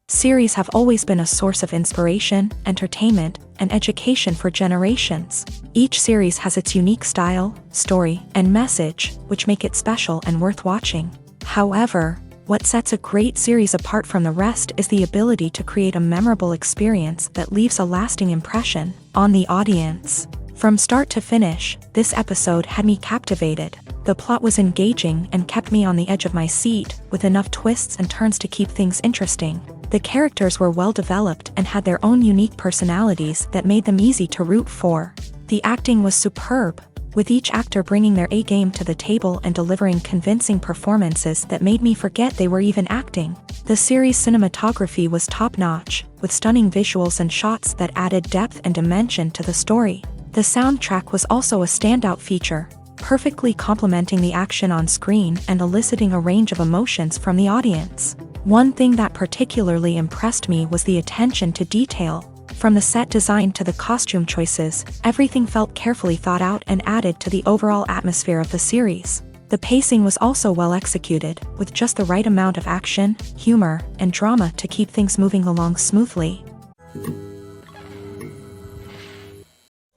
Series have always been a source of inspiration, entertainment, and education for generations. Each series has its unique style, story, and message, which make it special and worth watching. However, what sets a great series apart from the rest is the ability to create a memorable experience that leaves a lasting impression on the audience. From start to finish, this episode had me captivated. The plot was engaging and kept me on the edge of my seat, with enough twists and turns to keep things interesting. The characters were well developed and had their own unique personalities that made them easy to root for. The acting was superb, with each actor bringing their A-game to the table and delivering convincing performances that made me forget they were even acting. The series' cinematography was top-notch, with stunning visuals and shots that added depth and dimension to the story. The soundtrack was also a standout feature, perfectly complementing the action on screen and eliciting a range of emotions from the audience. One thing that particularly impressed me was the attention to detail. From the set design to the costume choices, everything felt carefully thought out and added to the overall atmosphere of the series. The pacing was also well executed, with just the right amount of action, humor, and drama to keep things moving along smoothly.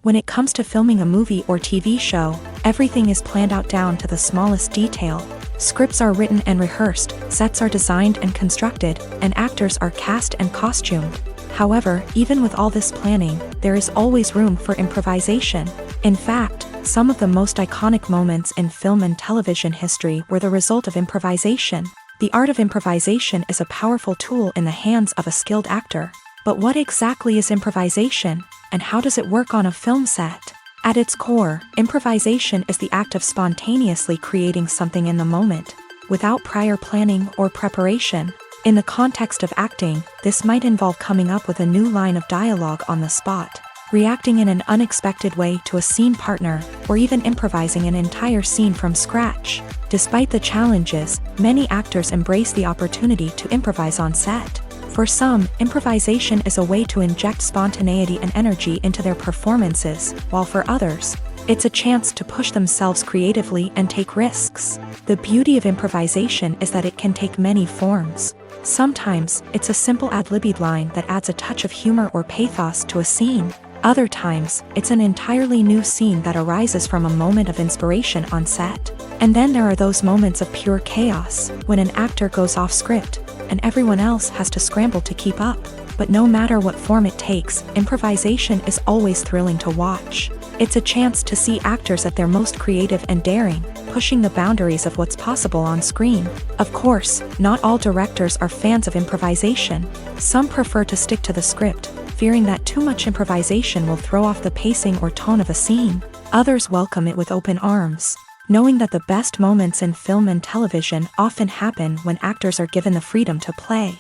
When it comes to filming a movie or TV show, everything is planned out down to the smallest detail. Scripts are written and rehearsed, sets are designed and constructed, and actors are cast and costumed. However, even with all this planning, there is always room for improvisation. In fact, some of the most iconic moments in film and television history were the result of improvisation. The art of improvisation is a powerful tool in the hands of a skilled actor. But what exactly is improvisation, and how does it work on a film set? At its core, improvisation is the act of spontaneously creating something in the moment, without prior planning or preparation. In the context of acting, this might involve coming up with a new line of dialogue on the spot, reacting in an unexpected way to a scene partner, or even improvising an entire scene from scratch. Despite the challenges, many actors embrace the opportunity to improvise on set. For some, improvisation is a way to inject spontaneity and energy into their performances, while for others, it's a chance to push themselves creatively and take risks. The beauty of improvisation is that it can take many forms. Sometimes, it's a simple ad-libbed line that adds a touch of humor or pathos to a scene. Other times, it's an entirely new scene that arises from a moment of inspiration on set. And then there are those moments of pure chaos, when an actor goes off script, and everyone else has to scramble to keep up. But no matter what form it takes, improvisation is always thrilling to watch. It's a chance to see actors at their most creative and daring, pushing the boundaries of what's possible on screen. Of course, not all directors are fans of improvisation. Some prefer to stick to the script, fearing that too much improvisation will throw off the pacing or tone of a scene. Others welcome it with open arms, knowing that the best moments in film and television often happen when actors are given the freedom to play.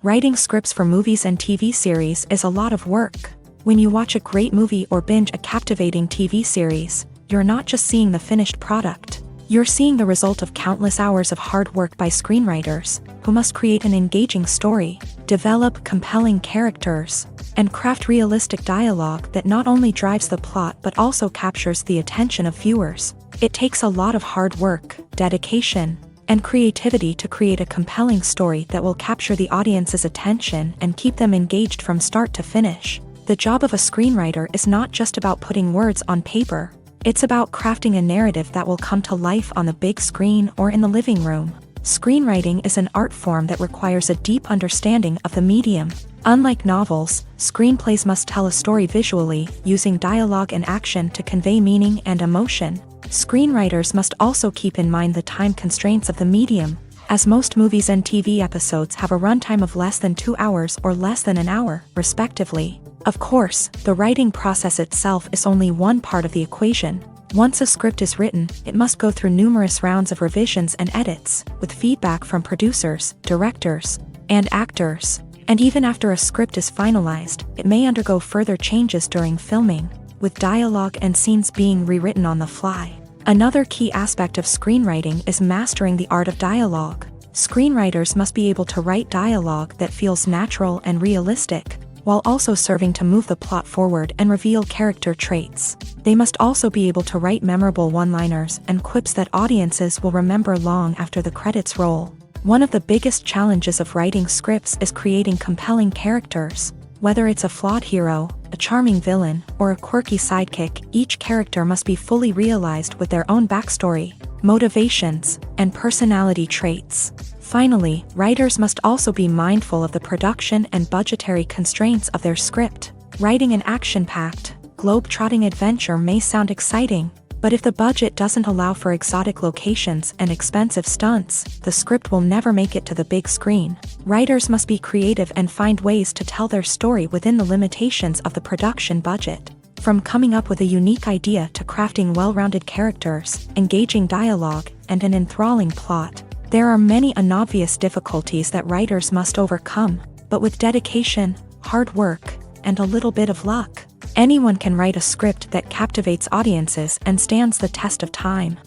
Writing scripts for movies and TV series is a lot of work. When you watch a great movie or binge a captivating TV series, you're not just seeing the finished product. You're seeing the result of countless hours of hard work by screenwriters, who must create an engaging story, develop compelling characters, and craft realistic dialogue that not only drives the plot but also captures the attention of viewers. It takes a lot of hard work, dedication, and creativity to create a compelling story that will capture the audience's attention and keep them engaged from start to finish. The job of a screenwriter is not just about putting words on paper. It's about crafting a narrative that will come to life on the big screen or in the living room. Screenwriting is an art form that requires a deep understanding of the medium. Unlike novels, screenplays must tell a story visually, using dialogue and action to convey meaning and emotion. Screenwriters must also keep in mind the time constraints of the medium, as most movies and TV episodes have a runtime of less than 2 hours or less than an hour, respectively. Of course, the writing process itself is only one part of the equation. Once a script is written, it must go through numerous rounds of revisions and edits, with feedback from producers, directors, and actors. And even after a script is finalized, it may undergo further changes during filming, with dialogue and scenes being rewritten on the fly. Another key aspect of screenwriting is mastering the art of dialogue. Screenwriters must be able to write dialogue that feels natural and realistic, while also serving to move the plot forward and reveal character traits. They must also be able to write memorable one-liners and quips that audiences will remember long after the credits roll. One of the biggest challenges of writing scripts is creating compelling characters. Whether it's a flawed hero, a charming villain, or a quirky sidekick, each character must be fully realized with their own backstory, motivations, and personality traits. Finally, writers must also be mindful of the production and budgetary constraints of their script. Writing an action-packed, globe-trotting adventure may sound exciting, but if the budget doesn't allow for exotic locations and expensive stunts, the script will never make it to the big screen. Writers must be creative and find ways to tell their story within the limitations of the production budget. From coming up with a unique idea to crafting well-rounded characters, engaging dialogue, and an enthralling plot, there are many unobvious difficulties that writers must overcome, but with dedication, hard work, and a little bit of luck, anyone can write a script that captivates audiences and stands the test of time.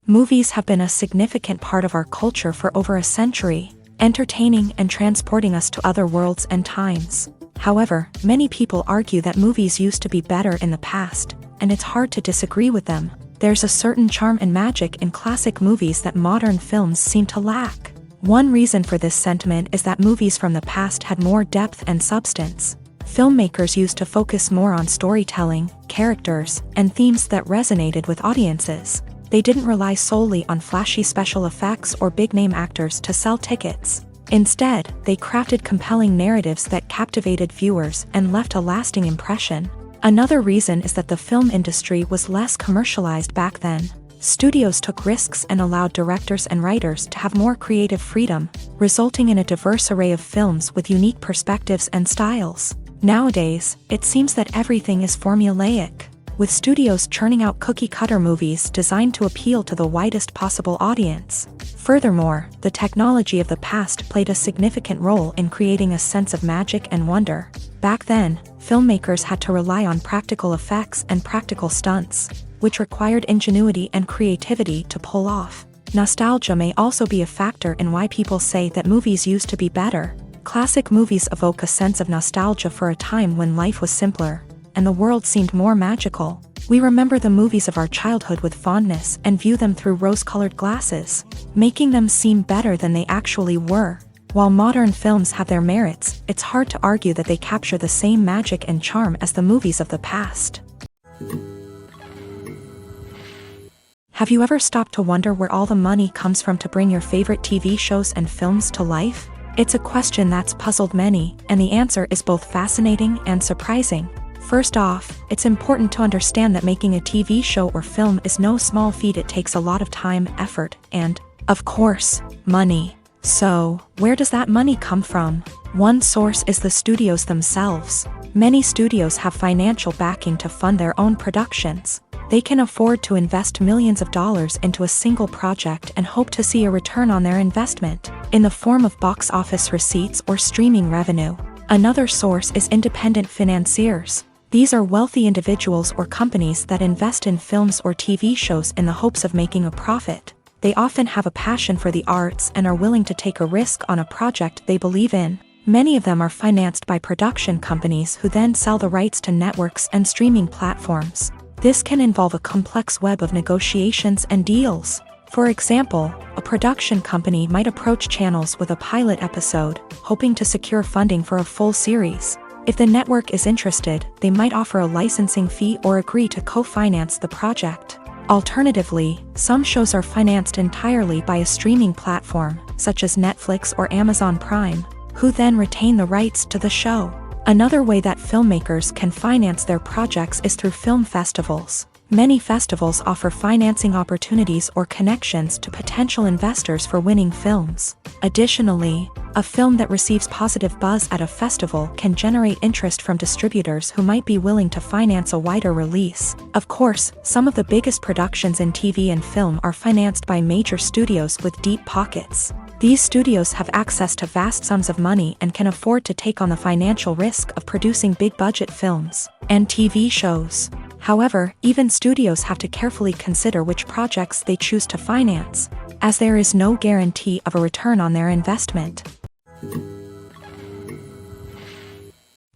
Movies have been a significant part of our culture for over a century, entertaining and transporting us to other worlds and times. However, many people argue that movies used to be better in the past, and it's hard to disagree with them. There's a certain charm and magic in classic movies that modern films seem to lack. One reason for this sentiment is that movies from the past had more depth and substance. Filmmakers used to focus more on storytelling, characters, and themes that resonated with audiences. They didn't rely solely on flashy special effects or big-name actors to sell tickets. Instead, they crafted compelling narratives that captivated viewers and left a lasting impression. Another reason is that the film industry was less commercialized back then. Studios took risks and allowed directors and writers to have more creative freedom, resulting in a diverse array of films with unique perspectives and styles. Nowadays, it seems that everything is formulaic, with studios churning out cookie-cutter movies designed to appeal to the widest possible audience. Furthermore, the technology of the past played a significant role in creating a sense of magic and wonder. Back then, filmmakers had to rely on practical effects and practical stunts, which required ingenuity and creativity to pull off. Nostalgia may also be a factor in why people say that movies used to be better. Classic movies evoke a sense of nostalgia for a time when life was simpler, and the world seemed more magical. We remember the movies of our childhood with fondness and view them through rose-colored glasses, making them seem better than they actually were. While modern films have their merits, it's hard to argue that they capture the same magic and charm as the movies of the past. Have you ever stopped to wonder where all the money comes from to bring your favorite TV shows and films to life? It's a question that's puzzled many, and the answer is both fascinating and surprising. First off, it's important to understand that making a TV show or film is no small feat. It takes a lot of time, effort, and, of course, money. So, where does that money come from? One source is the studios themselves. Many studios have financial backing to fund their own productions. They can afford to invest millions of dollars into a single project and hope to see a return on their investment, in the form of box office receipts or streaming revenue. Another source is independent financiers. These are wealthy individuals or companies that invest in films or TV shows in the hopes of making a profit. They often have a passion for the arts and are willing to take a risk on a project they believe in. Many of them are financed by production companies who then sell the rights to networks and streaming platforms. This can involve a complex web of negotiations and deals. For example, a production company might approach channels with a pilot episode, hoping to secure funding for a full series. If the network is interested, they might offer a licensing fee or agree to co-finance the project. Alternatively, some shows are financed entirely by a streaming platform, such as Netflix or Amazon Prime, who then retain the rights to the show. Another way that filmmakers can finance their projects is through film festivals. Many festivals offer financing opportunities or connections to potential investors for winning films. Additionally, a film that receives positive buzz at a festival can generate interest from distributors who might be willing to finance a wider release. Of course, some of the biggest productions in TV and film are financed by major studios with deep pockets. These studios have access to vast sums of money and can afford to take on the financial risk of producing big-budget films and TV shows. However, even studios have to carefully consider which projects they choose to finance, as there is no guarantee of a return on their investment.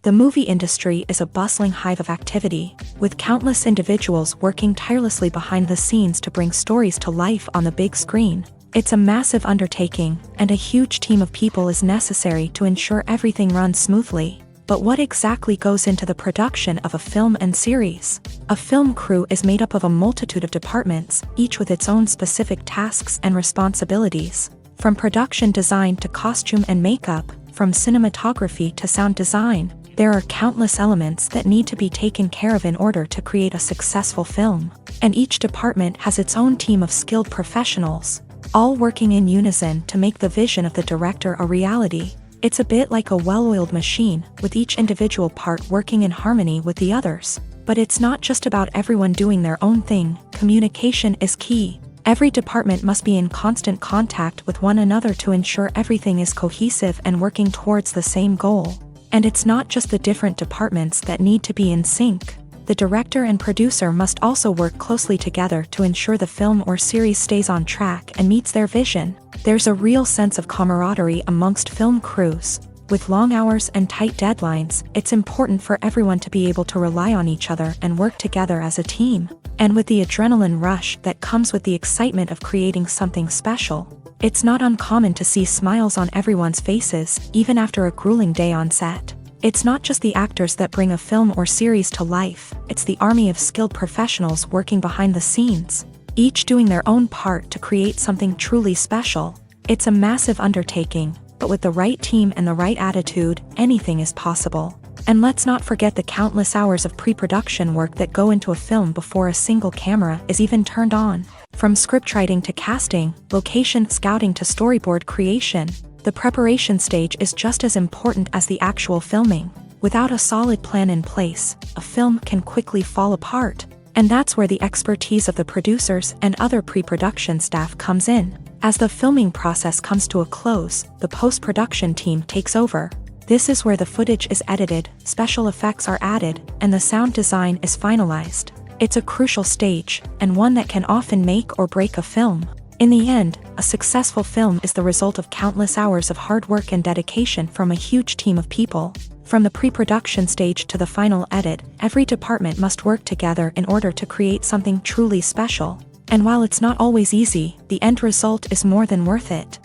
The movie industry is a bustling hive of activity, with countless individuals working tirelessly behind the scenes to bring stories to life on the big screen. It's a massive undertaking, and a huge team of people is necessary to ensure everything runs smoothly. But what exactly goes into the production of a film and series? A film crew is made up of a multitude of departments, each with its own specific tasks and responsibilities. From production design to costume and makeup, from cinematography to sound design, there are countless elements that need to be taken care of in order to create a successful film. And each department has its own team of skilled professionals, all working in unison to make the vision of the director a reality. It's a bit like a well-oiled machine, with each individual part working in harmony with the others. But it's not just about everyone doing their own thing. Communication is key. Every department must be in constant contact with one another to ensure everything is cohesive and working towards the same goal. And it's not just the different departments that need to be in sync. The director and producer must also work closely together to ensure the film or series stays on track and meets their vision. There's a real sense of camaraderie amongst film crews. With long hours and tight deadlines, it's important for everyone to be able to rely on each other and work together as a team. And with the adrenaline rush that comes with the excitement of creating something special, it's not uncommon to see smiles on everyone's faces, even after a grueling day on set. It's not just the actors that bring a film or series to life, it's the army of skilled professionals working behind the scenes, each doing their own part to create something truly special. It's a massive undertaking, but with the right team and the right attitude, anything is possible. And let's not forget the countless hours of pre-production work that go into a film before a single camera is even turned on. From scriptwriting to casting, location scouting to storyboard creation, the preparation stage is just as important as the actual filming. Without a solid plan in place, a film can quickly fall apart. And that's where the expertise of the producers and other pre-production staff comes in. As the filming process comes to a close, the post-production team takes over. This is where the footage is edited, special effects are added, and the sound design is finalized. It's a crucial stage, and one that can often make or break a film. In the end, a successful film is the result of countless hours of hard work and dedication from a huge team of people. From the pre-production stage to the final edit, every department must work together in order to create something truly special. And while it's not always easy, the end result is more than worth it.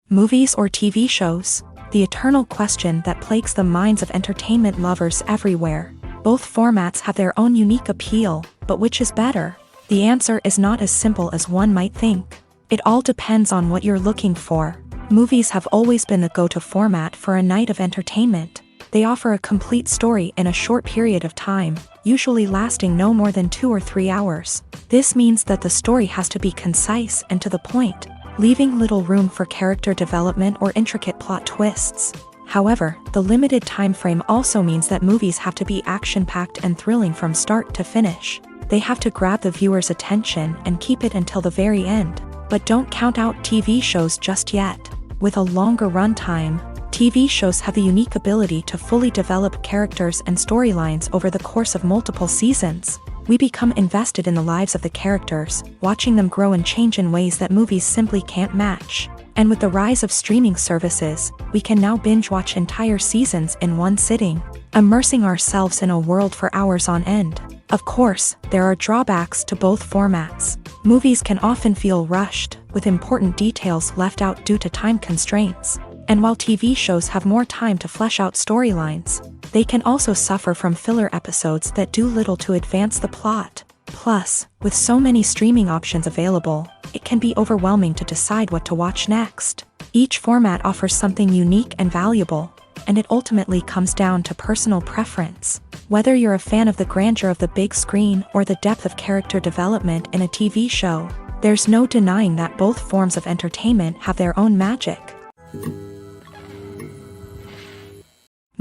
Movies or TV shows? The eternal question that plagues the minds of entertainment lovers everywhere. Both formats have their own unique appeal, but which is better? The answer is not as simple as one might think. It all depends on what you're looking for. Movies have always been the go-to format for a night of entertainment. They offer a complete story in a short period of time, usually lasting no more than 2 or 3 hours. This means that the story has to be concise and to the point, leaving little room for character development or intricate plot twists. However, the limited time frame also means that movies have to be action-packed and thrilling from start to finish. They have to grab the viewer's attention and keep it until the very end. But don't count out TV shows just yet. With a longer runtime, TV shows have the unique ability to fully develop characters and storylines over the course of multiple seasons. We become invested in the lives of the characters, watching them grow and change in ways that movies simply can't match. And with the rise of streaming services, we can now binge-watch entire seasons in one sitting, immersing ourselves in a world for hours on end. Of course, there are drawbacks to both formats. Movies can often feel rushed, with important details left out due to time constraints. And while TV shows have more time to flesh out storylines, they can also suffer from filler episodes that do little to advance the plot. Plus, with so many streaming options available, it can be overwhelming to decide what to watch next. Each format offers something unique and valuable, and it ultimately comes down to personal preference. Whether you're a fan of the grandeur of the big screen or the depth of character development in a TV show, there's no denying that both forms of entertainment have their own magic.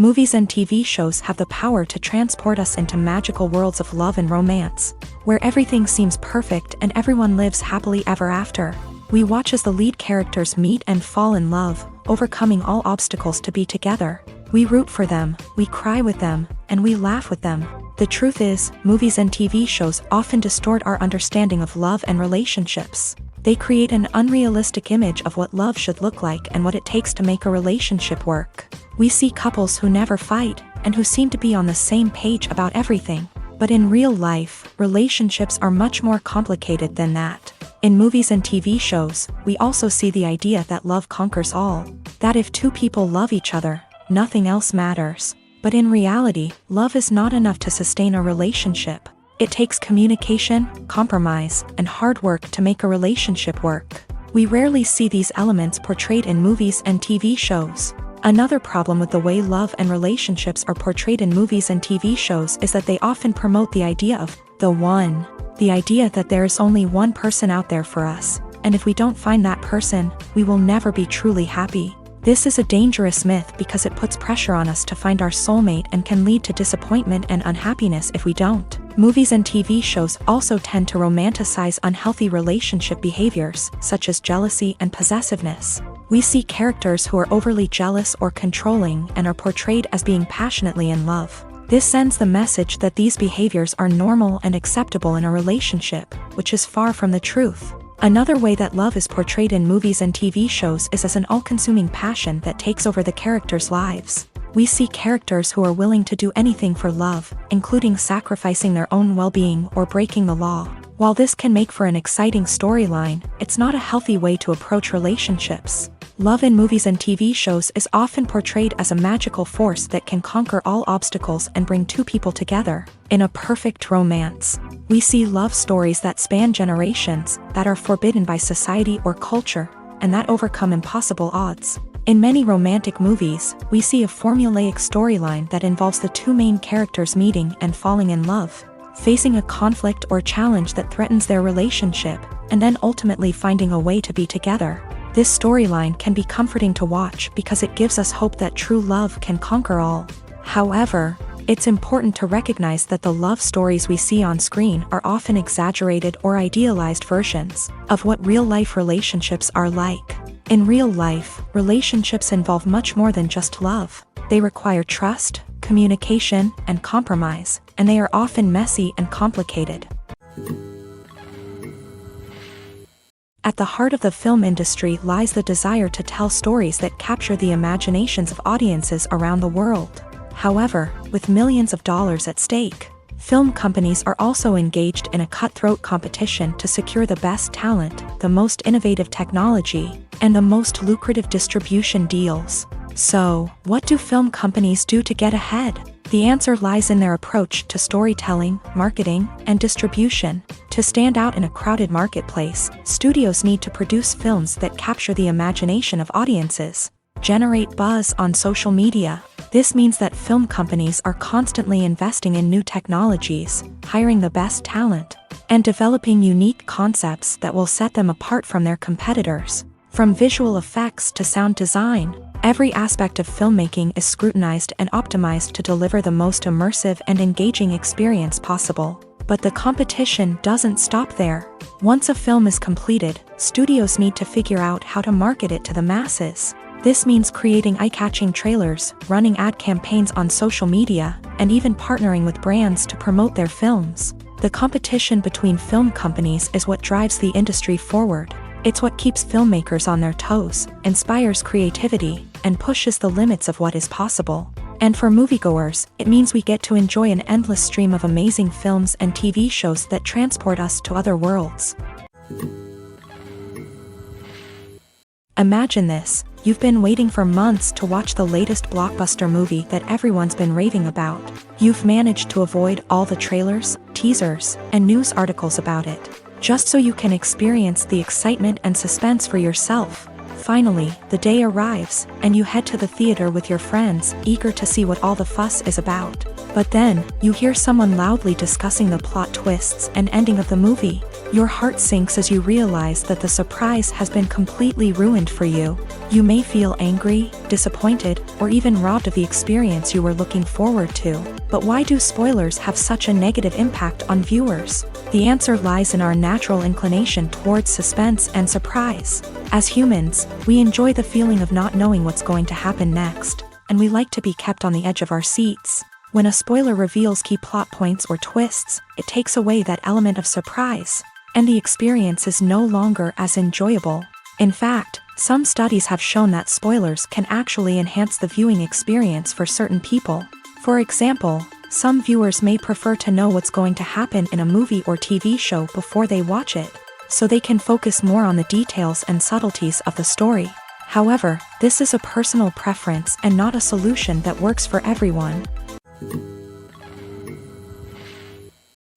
Movies and TV shows have the power to transport us into magical worlds of love and romance, where everything seems perfect and everyone lives happily ever after. We watch as the lead characters meet and fall in love, overcoming all obstacles to be together. We root for them, we cry with them, and we laugh with them. The truth is, movies and TV shows often distort our understanding of love and relationships. They create an unrealistic image of what love should look like and what it takes to make a relationship work. We see couples who never fight, and who seem to be on the same page about everything. But in real life, relationships are much more complicated than that. In movies and TV shows, we also see the idea that love conquers all. That if two people love each other, nothing else matters. But in reality, love is not enough to sustain a relationship. It takes communication, compromise, and hard work to make a relationship work. We rarely see these elements portrayed in movies and TV shows. Another problem with the way love and relationships are portrayed in movies and TV shows is that they often promote the idea of the one. The idea that there is only one person out there for us, and if we don't find that person, we will never be truly happy. This is a dangerous myth because it puts pressure on us to find our soulmate and can lead to disappointment and unhappiness if we don't. Movies and TV shows also tend to romanticize unhealthy relationship behaviors, such as jealousy and possessiveness. We see characters who are overly jealous or controlling and are portrayed as being passionately in love. This sends the message that these behaviors are normal and acceptable in a relationship, which is far from the truth. Another way that love is portrayed in movies and TV shows is as an all-consuming passion that takes over the characters' lives. We see characters who are willing to do anything for love, including sacrificing their own well-being or breaking the law. While this can make for an exciting storyline, it's not a healthy way to approach relationships. Love in movies and TV shows is often portrayed as a magical force that can conquer all obstacles and bring two people together. In a perfect romance, we see love stories that span generations, that are forbidden by society or culture, and that overcome impossible odds. In many romantic movies, we see a formulaic storyline that involves the two main characters meeting and falling in love, facing a conflict or challenge that threatens their relationship, and then ultimately finding a way to be together. This storyline can be comforting to watch because it gives us hope that true love can conquer all. However, it's important to recognize that the love stories we see on screen are often exaggerated or idealized versions of what real-life relationships are like. In real life, relationships involve much more than just love. They require trust, communication, and compromise, and they are often messy and complicated. At the heart of the film industry lies the desire to tell stories that capture the imaginations of audiences around the world. However, with millions of dollars at stake, film companies are also engaged in a cutthroat competition to secure the best talent, the most innovative technology, and the most lucrative distribution deals. So, what do film companies do to get ahead? The answer lies in their approach to storytelling, marketing, and distribution. To stand out in a crowded marketplace, studios need to produce films that capture the imagination of audiences, generate buzz on social media. This means that film companies are constantly investing in new technologies, hiring the best talent, and developing unique concepts that will set them apart from their competitors. From visual effects to sound design, every aspect of filmmaking is scrutinized and optimized to deliver the most immersive and engaging experience possible. But the competition doesn't stop there. Once a film is completed, studios need to figure out how to market it to the masses. This means creating eye-catching trailers, running ad campaigns on social media, and even partnering with brands to promote their films. The competition between film companies is what drives the industry forward. It's what keeps filmmakers on their toes, inspires creativity, and pushes the limits of what is possible. And for moviegoers, it means we get to enjoy an endless stream of amazing films and TV shows that transport us to other worlds. Imagine this: You've been waiting for months to watch the latest blockbuster movie that everyone's been raving about. You've managed to avoid all the trailers, teasers, and news articles about it, just so you can experience the excitement and suspense for yourself. Finally, the day arrives, and you head to the theater with your friends, eager to see what all the fuss is about. But then, you hear someone loudly discussing the plot twists and ending of the movie. Your heart sinks as you realize that the surprise has been completely ruined for you. You may feel angry, disappointed, or even robbed of the experience you were looking forward to. But why do spoilers have such a negative impact on viewers? The answer lies in our natural inclination towards suspense and surprise. As humans, we enjoy the feeling of not knowing what's going to happen next, and we like to be kept on the edge of our seats. When a spoiler reveals key plot points or twists, it takes away that element of surprise, and the experience is no longer as enjoyable. In fact, some studies have shown that spoilers can actually enhance the viewing experience for certain people. For example, some viewers may prefer to know what's going to happen in a movie or TV show before they watch it, so they can focus more on the details and subtleties of the story. However, this is a personal preference and not a solution that works for everyone.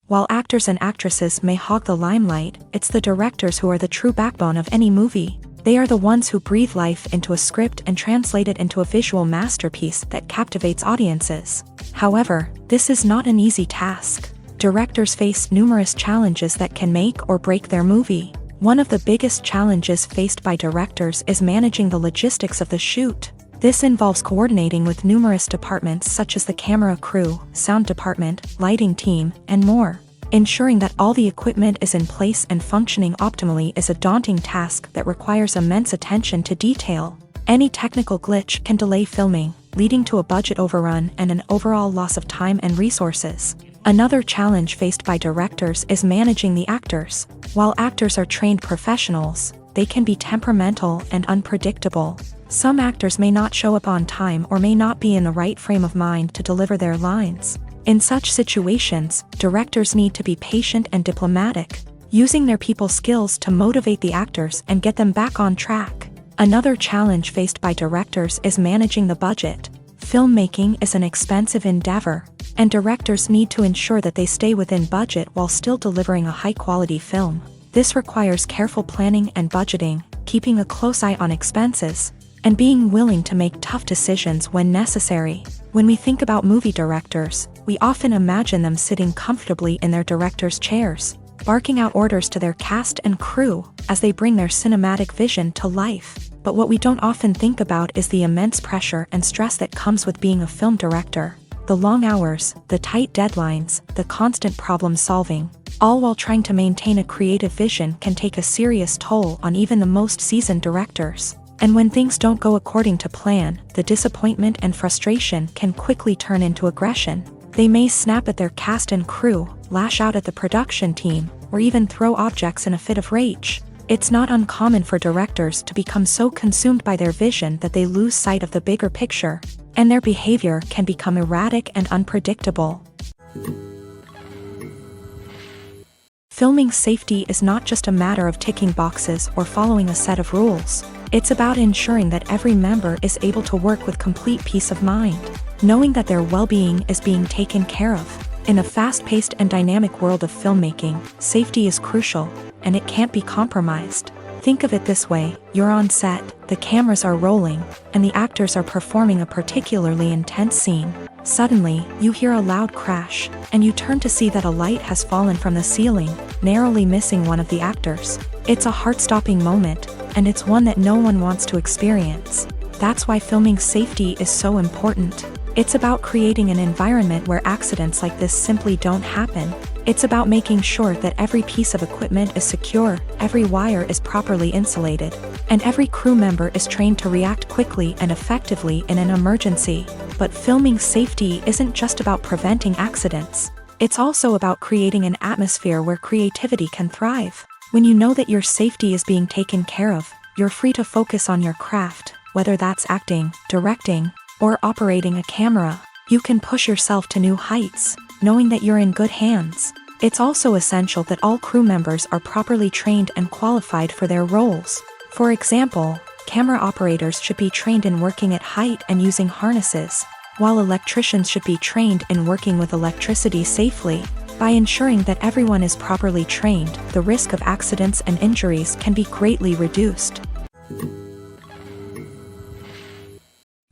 While actors and actresses may hog the limelight, it's the directors who are the true backbone of any movie. They are the ones who breathe life into a script and translate it into a visual masterpiece that captivates audiences. However, this is not an easy task. Directors face numerous challenges that can make or break their movie. One of the biggest challenges faced by directors is managing the logistics of the shoot. This involves coordinating with numerous departments such as the camera crew, sound department, lighting team, and more. Ensuring that all the equipment is in place and functioning optimally is a daunting task that requires immense attention to detail. Any technical glitch can delay filming, leading to a budget overrun and an overall loss of time and resources. Another challenge faced by directors is managing the actors. While actors are trained professionals, they can be temperamental and unpredictable. Some actors may not show up on time or may not be in the right frame of mind to deliver their lines. In such situations, directors need to be patient and diplomatic, using their people skills to motivate the actors and get them back on track. Another challenge faced by directors is managing the budget. Filmmaking is an expensive endeavor, and directors need to ensure that they stay within budget while still delivering a high-quality film. This requires careful planning and budgeting, keeping a close eye on expenses, and being willing to make tough decisions when necessary. When we think about movie directors, we often imagine them sitting comfortably in their director's chairs, barking out orders to their cast and crew as they bring their cinematic vision to life. But what we don't often think about is the immense pressure and stress that comes with being a film director. The long hours, the tight deadlines, the constant problem solving, all while trying to maintain a creative vision can take a serious toll on even the most seasoned directors. And when things don't go according to plan, the disappointment and frustration can quickly turn into aggression. They may snap at their cast and crew, lash out at the production team, or even throw objects in a fit of rage. It's not uncommon for directors to become so consumed by their vision that they lose sight of the bigger picture, and their behavior can become erratic and unpredictable. Filming safety is not just a matter of ticking boxes or following a set of rules. It's about ensuring that every member is able to work with complete peace of mind, knowing that their well-being is being taken care of. In a fast-paced and dynamic world of filmmaking, safety is crucial, and it can't be compromised. Think of it this way: you're on set, the cameras are rolling, and the actors are performing a particularly intense scene. Suddenly, you hear a loud crash, and you turn to see that a light has fallen from the ceiling, narrowly missing one of the actors. It's a heart-stopping moment, and it's one that no one wants to experience. That's why filming safety is so important. It's about creating an environment where accidents like this simply don't happen. It's about making sure that every piece of equipment is secure, every wire is properly insulated, and every crew member is trained to react quickly and effectively in an emergency. But filming safety isn't just about preventing accidents. It's also about creating an atmosphere where creativity can thrive. When you know that your safety is being taken care of, you're free to focus on your craft, whether that's acting, directing, or operating a camera. You can push yourself to new heights, knowing that you're in good hands. It's also essential that all crew members are properly trained and qualified for their roles. For example, Camera operators should be trained in working at height and using harnesses, while electricians should be trained in working with electricity safely. By ensuring that everyone is properly trained, the risk of accidents and injuries can be greatly reduced.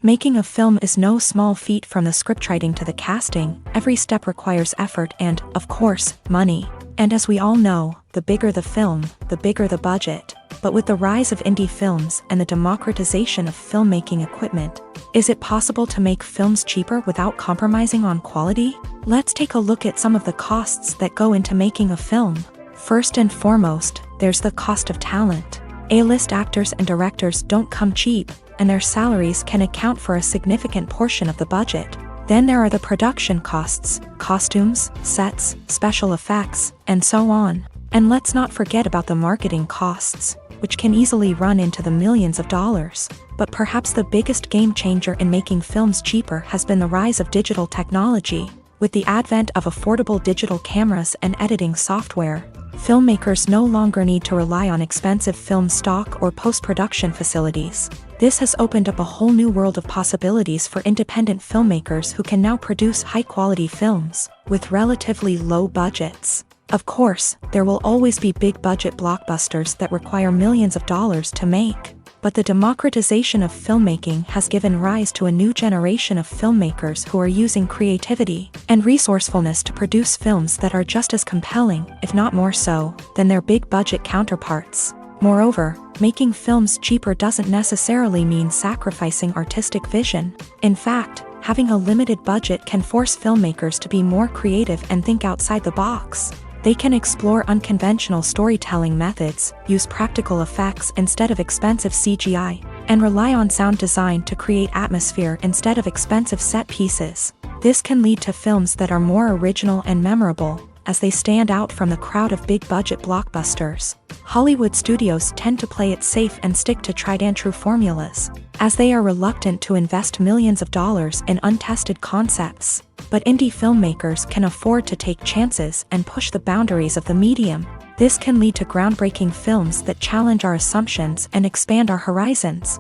Making a film is no small feat. From the scriptwriting to the casting, every step requires effort and, of course, money. And as we all know, the bigger the film, the bigger the budget. But with the rise of indie films and the democratization of filmmaking equipment, is it possible to make films cheaper without compromising on quality? Let's take a look at some of the costs that go into making a film. First and foremost, there's the cost of talent. A-list actors and directors don't come cheap, and their salaries can account for a significant portion of the budget. Then there are the production costs, costumes, sets, special effects, and so on. And let's not forget about the marketing costs, which can easily run into the millions of dollars. But perhaps the biggest game changer in making films cheaper has been the rise of digital technology. With the advent of affordable digital cameras and editing software, filmmakers no longer need to rely on expensive film stock or post-production facilities. This has opened up a whole new world of possibilities for independent filmmakers who can now produce high-quality films with relatively low budgets. Of course, there will always be big-budget blockbusters that require millions of dollars to make. But the democratization of filmmaking has given rise to a new generation of filmmakers who are using creativity and resourcefulness to produce films that are just as compelling, if not more so, than their big-budget counterparts. Moreover, making films cheaper doesn't necessarily mean sacrificing artistic vision. In fact, having a limited budget can force filmmakers to be more creative and think outside the box. They can explore unconventional storytelling methods, use practical effects instead of expensive CGI, and rely on sound design to create atmosphere instead of expensive set pieces. This can lead to films that are more original and memorable, as they stand out from the crowd of big-budget blockbusters. Hollywood studios tend to play it safe and stick to tried-and-true formulas, as they are reluctant to invest millions of dollars in untested concepts. But indie filmmakers can afford to take chances and push the boundaries of the medium. This can lead to groundbreaking films that challenge our assumptions and expand our horizons.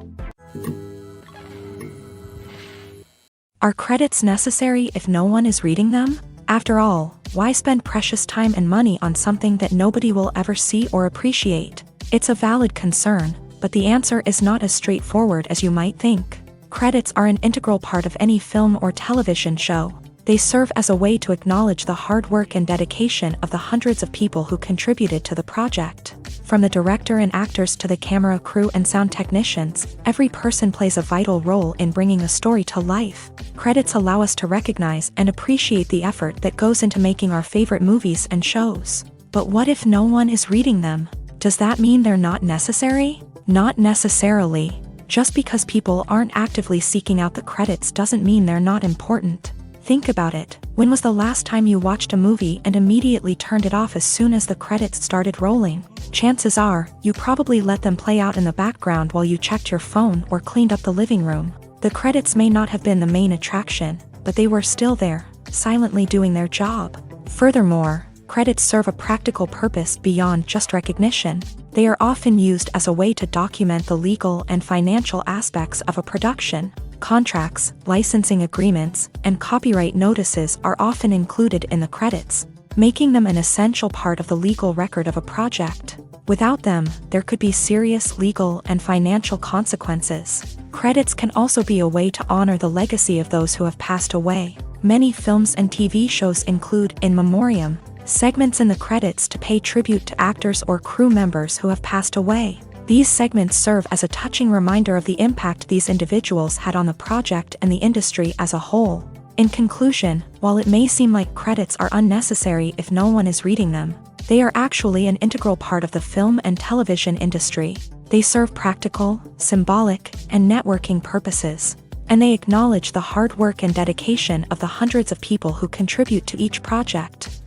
Are credits necessary if no one is reading them? After all, why spend precious time and money on something that nobody will ever see or appreciate? It's a valid concern, but the answer is not as straightforward as you might think. Credits are an integral part of any film or television show. They serve as a way to acknowledge the hard work and dedication of the hundreds of people who contributed to the project. From the director and actors to the camera crew and sound technicians, every person plays a vital role in bringing a story to life. Credits allow us to recognize and appreciate the effort that goes into making our favorite movies and shows. But what if no one is reading them? Does that mean they're not necessary? Not necessarily. Just because people aren't actively seeking out the credits doesn't mean they're not important. Think about it. When was the last time you watched a movie and immediately turned it off as soon as the credits started rolling? Chances are, you probably let them play out in the background while you checked your phone or cleaned up the living room. The credits may not have been the main attraction, but they were still there, silently doing their job. Furthermore, credits serve a practical purpose beyond just recognition. They are often used as a way to document the legal and financial aspects of a production. Contracts, licensing agreements, and copyright notices are often included in the credits, making them an essential part of the legal record of a project. Without them, there could be serious legal and financial consequences. Credits can also be a way to honor the legacy of those who have passed away. Many films and TV shows include in memoriam segments in the credits to pay tribute to actors or crew members who have passed away. These segments serve as a touching reminder of the impact these individuals had on the project and the industry as a whole. In conclusion, while it may seem like credits are unnecessary if no one is reading them, they are actually an integral part of the film and television industry. They serve practical, symbolic, and networking purposes, and they acknowledge the hard work and dedication of the hundreds of people who contribute to each project.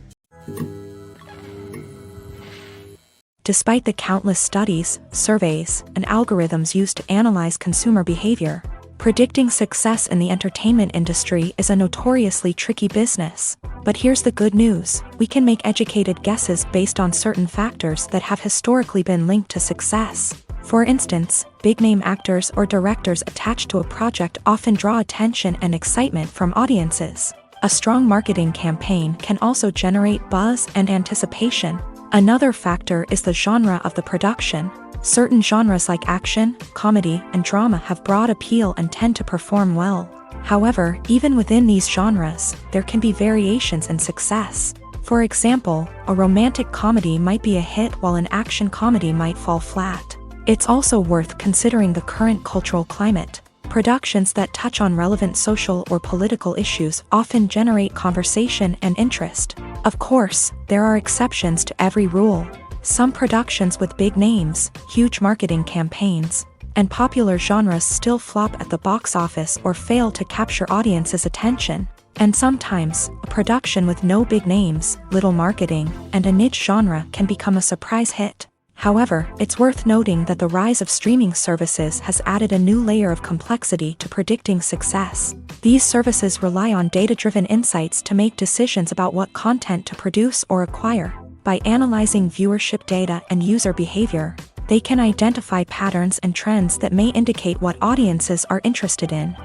Despite the countless studies, surveys, and algorithms used to analyze consumer behavior, predicting success in the entertainment industry is a notoriously tricky business. But here's the good news: we can make educated guesses based on certain factors that have historically been linked to success. For instance, big-name actors or directors attached to a project often draw attention and excitement from audiences. A strong marketing campaign can also generate buzz and anticipation. Another factor is the genre of the production. Certain genres like action, comedy, and drama have broad appeal and tend to perform well. However, even within these genres, there can be variations in success. For example, a romantic comedy might be a hit while an action comedy might fall flat. It's also worth considering the current cultural climate. Productions that touch on relevant social or political issues often generate conversation and interest. Of course, there are exceptions to every rule. Some productions with big names, huge marketing campaigns, and popular genres still flop at the box office or fail to capture audiences' attention. And sometimes, a production with no big names, little marketing, and a niche genre can become a surprise hit. However, it's worth noting that the rise of streaming services has added a new layer of complexity to predicting success. These services rely on data-driven insights to make decisions about what content to produce or acquire. By analyzing viewership data and user behavior, they can identify patterns and trends that may indicate what audiences are interested in.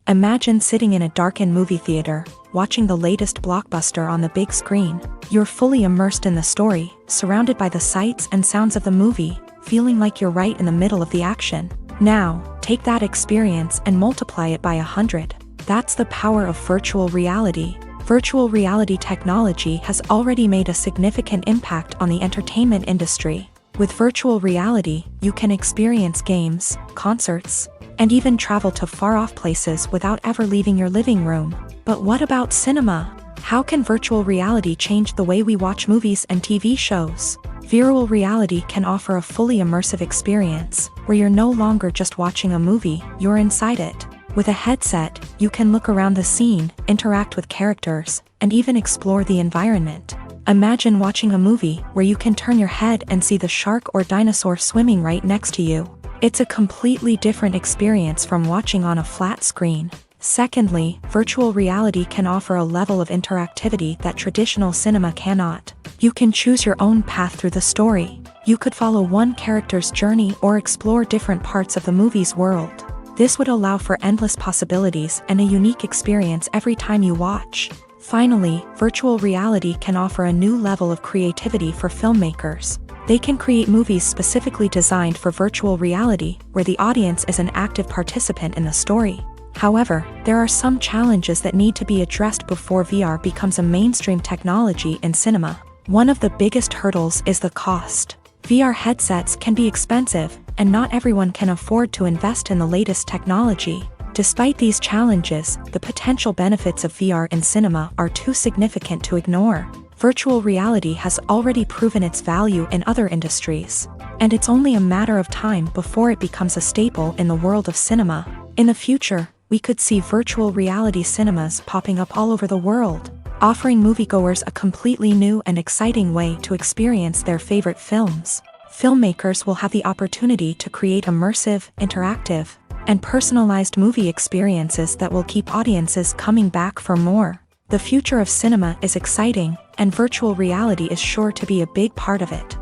Imagine sitting in a darkened movie theater, watching the latest blockbuster on the big screen. You're fully immersed in the story, surrounded by the sights and sounds of the movie, feeling like you're right in the middle of the action. Now, take that experience and multiply it by 100. That's the power of virtual reality. Virtual reality technology has already made a significant impact on the entertainment industry. With virtual reality, you can experience games, concerts, and even travel to far-off places without ever leaving your living room. But what about cinema? How can virtual reality change the way we watch movies and TV shows? Virtual reality can offer a fully immersive experience, where you're no longer just watching a movie, you're inside it. With a headset, you can look around the scene, interact with characters, and even explore the environment. Imagine watching a movie where you can turn your head and see the shark or dinosaur swimming right next to you. It's a completely different experience from watching on a flat screen. Secondly, virtual reality can offer a level of interactivity that traditional cinema cannot. You can choose your own path through the story. You could follow one character's journey or explore different parts of the movie's world. This would allow for endless possibilities and a unique experience every time you watch. Finally, virtual reality can offer a new level of creativity for filmmakers. They can create movies specifically designed for virtual reality, where the audience is an active participant in the story. However, there are some challenges that need to be addressed before VR becomes a mainstream technology in cinema. One of the biggest hurdles is the cost. VR headsets can be expensive, and not everyone can afford to invest in the latest technology. Despite these challenges, the potential benefits of VR in cinema are too significant to ignore. Virtual reality has already proven its value in other industries, and it's only a matter of time before it becomes a staple in the world of cinema. In the future, we could see virtual reality cinemas popping up all over the world, offering moviegoers a completely new and exciting way to experience their favorite films. Filmmakers will have the opportunity to create immersive, interactive, and personalized movie experiences that will keep audiences coming back for more. The future of cinema is exciting, and virtual reality is sure to be a big part of it.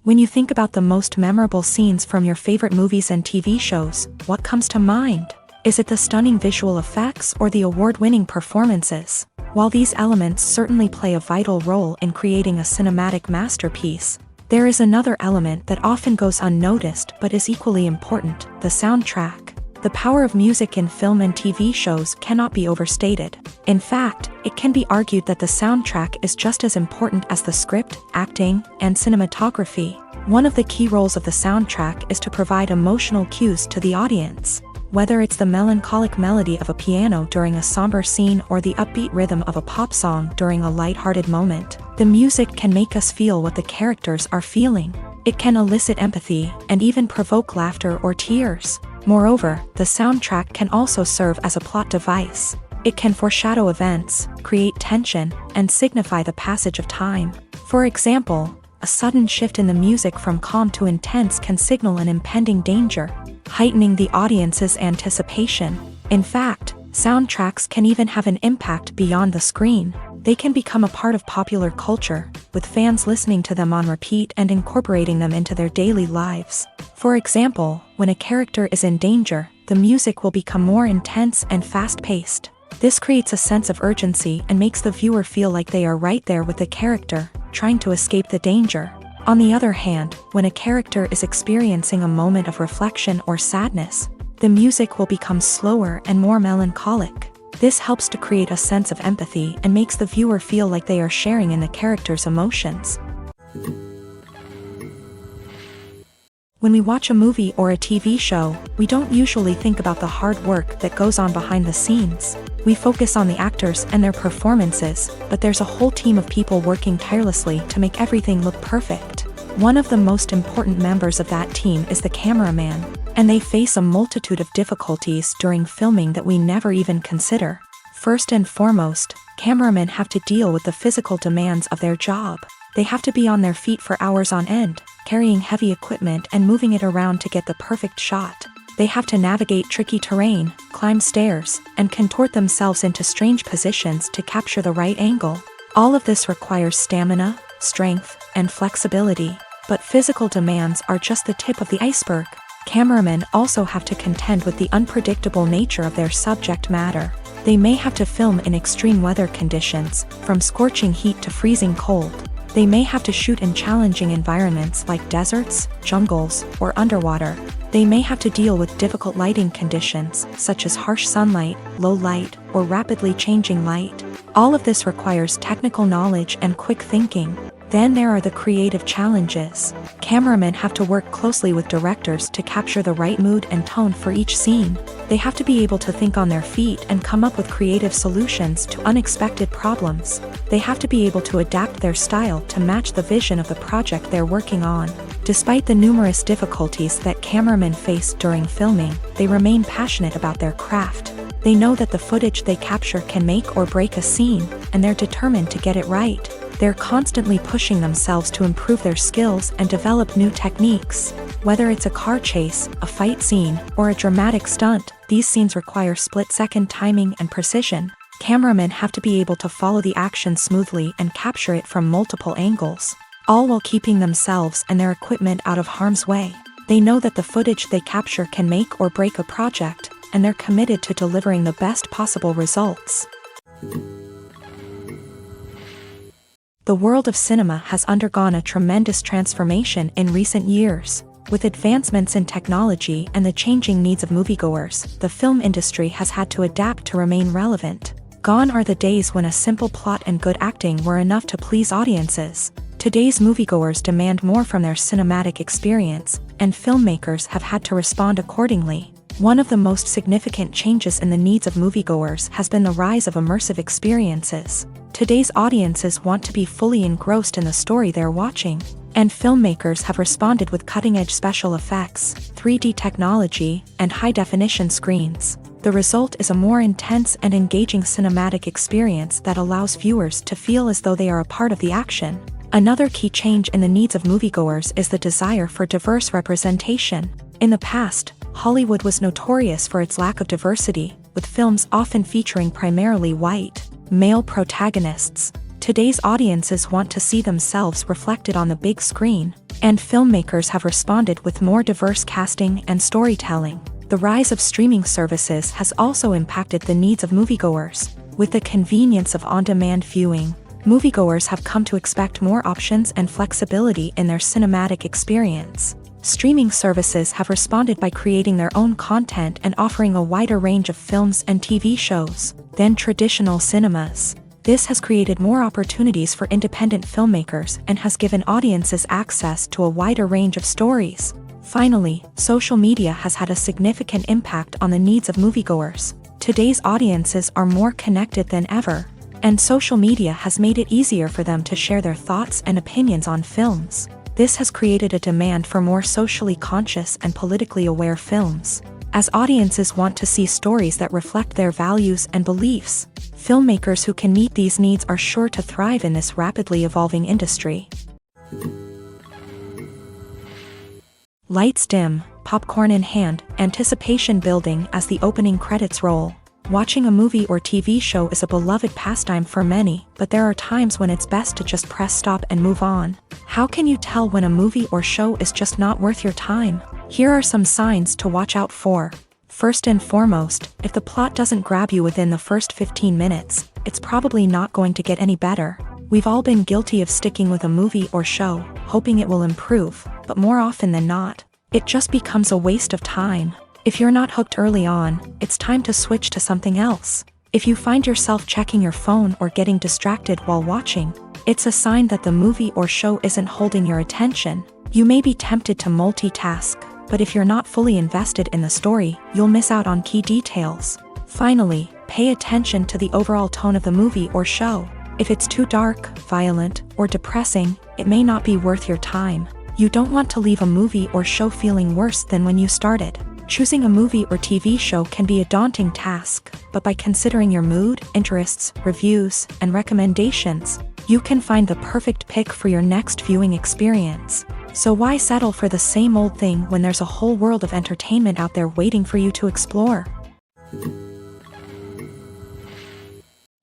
When you think about the most memorable scenes from your favorite movies and TV shows, what comes to mind? Is it the stunning visual effects or the award-winning performances? While these elements certainly play a vital role in creating a cinematic masterpiece, there is another element that often goes unnoticed but is equally important: the soundtrack. The power of music in film and TV shows cannot be overstated. In fact, it can be argued that the soundtrack is just as important as the script, acting, and cinematography. One of the key roles of the soundtrack is to provide emotional cues to the audience. Whether it's the melancholic melody of a piano during a somber scene or the upbeat rhythm of a pop song during a lighthearted moment, the music can make us feel what the characters are feeling. It can elicit empathy and even provoke laughter or tears. Moreover, the soundtrack can also serve as a plot device. It can foreshadow events, create tension, and signify the passage of time. For example, a sudden shift in the music from calm to intense can signal an impending danger, heightening the audience's anticipation. In fact, Soundtracks can even have an impact beyond the screen. They can become a part of popular culture, with fans listening to them on repeat and incorporating them into their daily lives. For example, when a character is in danger, the music will become more intense and fast-paced. This creates a sense of urgency and makes the viewer feel like they are right there with the character, trying to escape the danger. On the other hand, when a character is experiencing a moment of reflection or sadness, the music will become slower and more melancholic. This helps to create a sense of empathy and makes the viewer feel like they are sharing in the character's emotions. When we watch a movie or a TV show, we don't usually think about the hard work that goes on behind the scenes. We focus on the actors and their performances, but there's a whole team of people working tirelessly to make everything look perfect. One of the most important members of that team is the cameraman, and they face a multitude of difficulties during filming that we never even consider. First and foremost, cameramen have to deal with the physical demands of their job. They have to be on their feet for hours on end, carrying heavy equipment and moving it around to get the perfect shot. They have to navigate tricky terrain, climb stairs, and contort themselves into strange positions to capture the right angle. All of this requires stamina, strength, and flexibility. But physical demands are just the tip of the iceberg. Cameramen also have to contend with the unpredictable nature of their subject matter. They may have to film in extreme weather conditions, from scorching heat to freezing cold. They may have to shoot in challenging environments like deserts, jungles, or underwater. They may have to deal with difficult lighting conditions, such as harsh sunlight, low light, or rapidly changing light. All of this requires technical knowledge and quick thinking. Then there are the creative challenges. Cameramen have to work closely with directors to capture the right mood and tone for each scene. They have to be able to think on their feet and come up with creative solutions to unexpected problems. They have to be able to adapt their style to match the vision of the project they're working on. Despite the numerous difficulties that cameramen face during filming, they remain passionate about their craft. They know that the footage they capture can make or break a scene, and they're determined to get it right. They're constantly pushing themselves to improve their skills and develop new techniques. Whether it's a car chase, a fight scene, or a dramatic stunt, these scenes require split-second timing and precision. Cameramen have to be able to follow the action smoothly and capture it from multiple angles, all while keeping themselves and their equipment out of harm's way. They know that the footage they capture can make or break a project, and they're committed to delivering the best possible results. The world of cinema has undergone a tremendous transformation in recent years. With advancements in technology and the changing needs of moviegoers, the film industry has had to adapt to remain relevant. Gone are the days when a simple plot and good acting were enough to please audiences. Today's moviegoers demand more from their cinematic experience, and filmmakers have had to respond accordingly. One of the most significant changes in the needs of moviegoers has been the rise of immersive experiences. Today's audiences want to be fully engrossed in the story they're watching, and filmmakers have responded with cutting-edge special effects, 3D technology, and high-definition screens. The result is a more intense and engaging cinematic experience that allows viewers to feel as though they are a part of the action. Another key change in the needs of moviegoers is the desire for diverse representation. In the past, Hollywood was notorious for its lack of diversity, with films often featuring primarily white, male protagonists. Today's audiences want to see themselves reflected on the big screen, and filmmakers have responded with more diverse casting and storytelling. The rise of streaming services has also impacted the needs of moviegoers. With the convenience of on-demand viewing, moviegoers have come to expect more options and flexibility in their cinematic experience. Streaming services have responded by creating their own content and offering a wider range of films and TV shows than traditional cinemas. This has created more opportunities for independent filmmakers and has given audiences access to a wider range of stories. Finally, social media has had a significant impact on the needs of moviegoers. Today's audiences are more connected than ever, and social media has made it easier for them to share their thoughts and opinions on films. This has created a demand for more socially conscious and politically aware films. As audiences want to see stories that reflect their values and beliefs, filmmakers who can meet these needs are sure to thrive in this rapidly evolving industry. Lights dim, popcorn in hand, anticipation building as the opening credits roll. Watching a movie or TV show is a beloved pastime for many, but there are times when it's best to just press stop and move on. How can you tell when a movie or show is just not worth your time? Here are some signs to watch out for. First and foremost, if the plot doesn't grab you within the first 15 minutes, it's probably not going to get any better. We've all been guilty of sticking with a movie or show, hoping it will improve, but more often than not, it just becomes a waste of time. If you're not hooked early on, it's time to switch to something else. If you find yourself checking your phone or getting distracted while watching, it's a sign that the movie or show isn't holding your attention. You may be tempted to multitask, but if you're not fully invested in the story, you'll miss out on key details. Finally, pay attention to the overall tone of the movie or show. If it's too dark, violent, or depressing, it may not be worth your time. You don't want to leave a movie or show feeling worse than when you started. Choosing a movie or TV show can be a daunting task, but by considering your mood, interests, reviews, and recommendations, you can find the perfect pick for your next viewing experience. So why settle for the same old thing when there's a whole world of entertainment out there waiting for you to explore?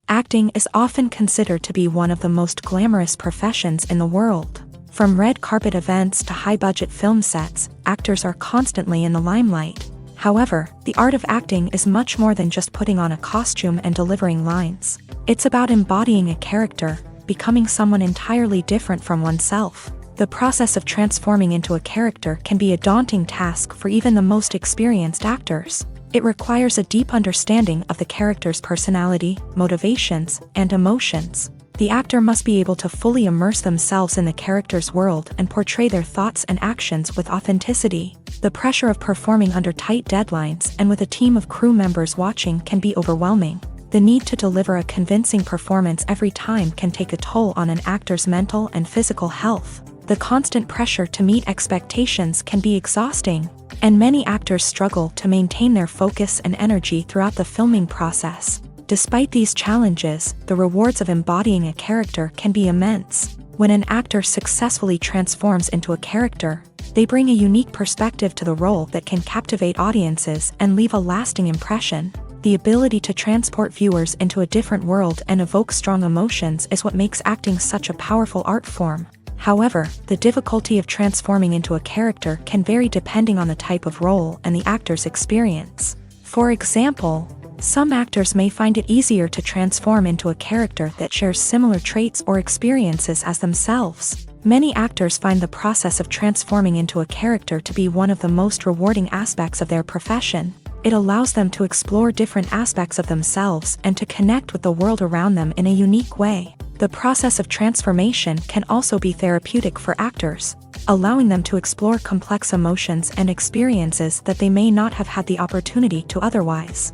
Acting is often considered to be one of the most glamorous professions in the world. From red carpet events to high-budget film sets, actors are constantly in the limelight. However, the art of acting is much more than just putting on a costume and delivering lines. It's about embodying a character, becoming someone entirely different from oneself. The process of transforming into a character can be a daunting task for even the most experienced actors. It requires a deep understanding of the character's personality, motivations, and emotions. The actor must be able to fully immerse themselves in the character's world and portray their thoughts and actions with authenticity. The pressure of performing under tight deadlines and with a team of crew members watching can be overwhelming. The need to deliver a convincing performance every time can take a toll on an actor's mental and physical health. The constant pressure to meet expectations can be exhausting, and many actors struggle to maintain their focus and energy throughout the filming process. Despite these challenges, the rewards of embodying a character can be immense. When an actor successfully transforms into a character, they bring a unique perspective to the role that can captivate audiences and leave a lasting impression. The ability to transport viewers into a different world and evoke strong emotions is what makes acting such a powerful art form. However, the difficulty of transforming into a character can vary depending on the type of role and the actor's experience. For example, some actors may find it easier to transform into a character that shares similar traits or experiences as themselves. Many actors find the process of transforming into a character to be one of the most rewarding aspects of their profession. It allows them to explore different aspects of themselves and to connect with the world around them in a unique way. The process of transformation can also be therapeutic for actors, allowing them to explore complex emotions and experiences that they may not have had the opportunity to otherwise.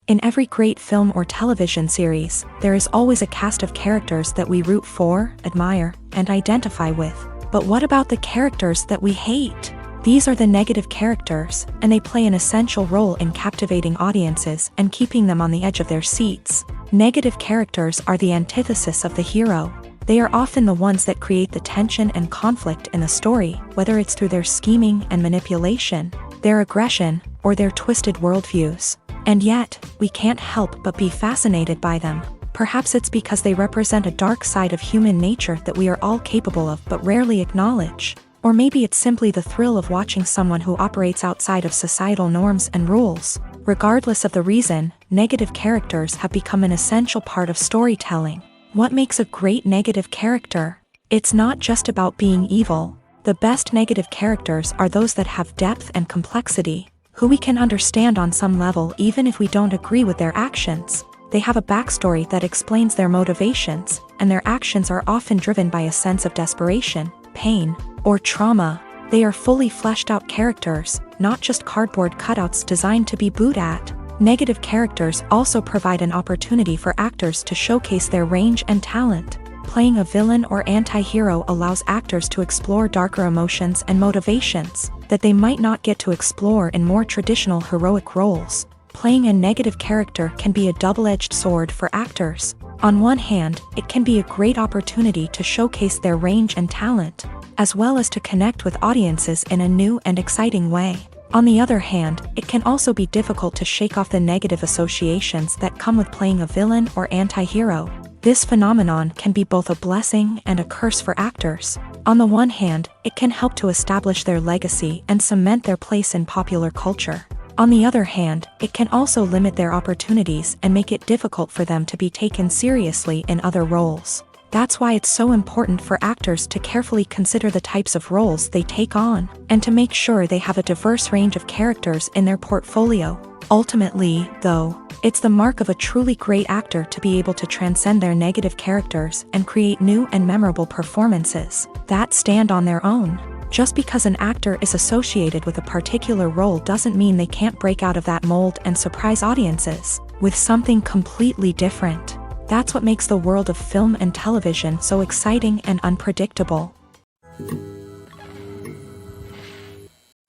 In every great film or television series, there is always a cast of characters that we root for, admire, and identify with. But what about the characters that we hate? These are the negative characters, and they play an essential role in captivating audiences and keeping them on the edge of their seats. Negative characters are the antithesis of the hero. They are often the ones that create the tension and conflict in the story, whether it's through their scheming and manipulation, their aggression, or their twisted worldviews. And yet, we can't help but be fascinated by them. Perhaps it's because they represent a dark side of human nature that we are all capable of but rarely acknowledge. Or maybe it's simply the thrill of watching someone who operates outside of societal norms and rules. Regardless of the reason, negative characters have become an essential part of storytelling. What makes a great negative character? It's not just about being evil. The best negative characters are those that have depth and complexity, who we can understand on some level even if we don't agree with their actions. They have a backstory that explains their motivations, and their actions are often driven by a sense of desperation, pain, or trauma. They are fully fleshed out characters, not just cardboard cutouts designed to be booed at. Negative characters also provide an opportunity for actors to showcase their range and talent. Playing a villain or anti-hero allows actors to explore darker emotions and motivations that they might not get to explore in more traditional heroic roles. Playing a negative character can be a double-edged sword for actors. On one hand, it can be a great opportunity to showcase their range and talent, as well as to connect with audiences in a new and exciting way. On the other hand, it can also be difficult to shake off the negative associations that come with playing a villain or anti-hero. This phenomenon can be both a blessing and a curse for actors. On the one hand, it can help to establish their legacy and cement their place in popular culture. On the other hand, it can also limit their opportunities and make it difficult for them to be taken seriously in other roles. That's why it's so important for actors to carefully consider the types of roles they take on, and to make sure they have a diverse range of characters in their portfolio. Ultimately, though, it's the mark of a truly great actor to be able to transcend their negative characters and create new and memorable performances that stand on their own. Just because an actor is associated with a particular role doesn't mean they can't break out of that mold and surprise audiences with something completely different. That's what makes the world of film and television so exciting and unpredictable.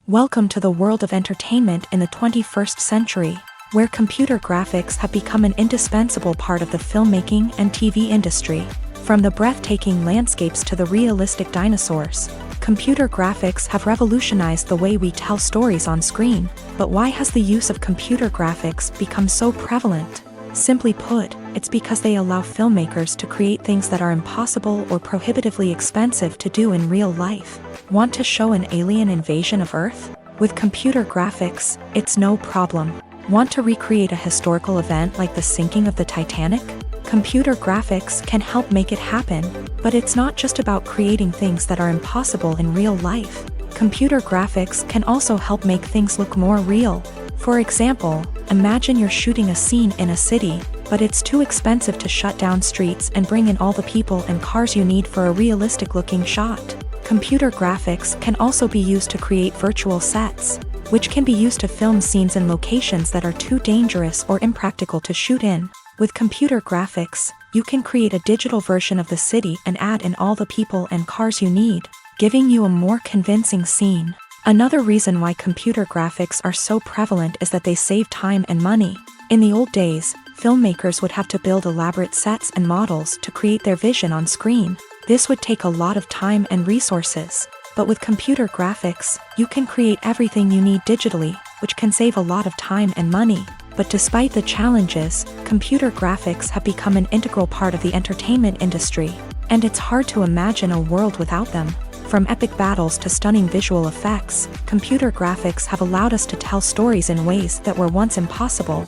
Welcome to the world of entertainment in the 21st century, where computer graphics have become an indispensable part of the filmmaking and TV industry. From the breathtaking landscapes to the realistic dinosaurs, computer graphics have revolutionized the way we tell stories on screen. But why has the use of computer graphics become so prevalent? Simply put, it's because they allow filmmakers to create things that are impossible or prohibitively expensive to do in real life. Want to show an alien invasion of Earth? With computer graphics, it's no problem. Want to recreate a historical event like the sinking of the Titanic? Computer graphics can help make it happen. But it's not just about creating things that are impossible in real life. Computer graphics can also help make things look more real. For example, imagine you're shooting a scene in a city, but it's too expensive to shut down streets and bring in all the people and cars you need for a realistic-looking shot. Computer graphics can also be used to create virtual sets, which can be used to film scenes in locations that are too dangerous or impractical to shoot in. With computer graphics, you can create a digital version of the city and add in all the people and cars you need, giving you a more convincing scene. Another reason why computer graphics are so prevalent is that they save time and money. In the old days, filmmakers would have to build elaborate sets and models to create their vision on screen. This would take a lot of time and resources. But with computer graphics, you can create everything you need digitally, which can save a lot of time and money. But despite the challenges, computer graphics have become an integral part of the entertainment industry, and it's hard to imagine a world without them. From epic battles to stunning visual effects, computer graphics have allowed us to tell stories in ways that were once impossible.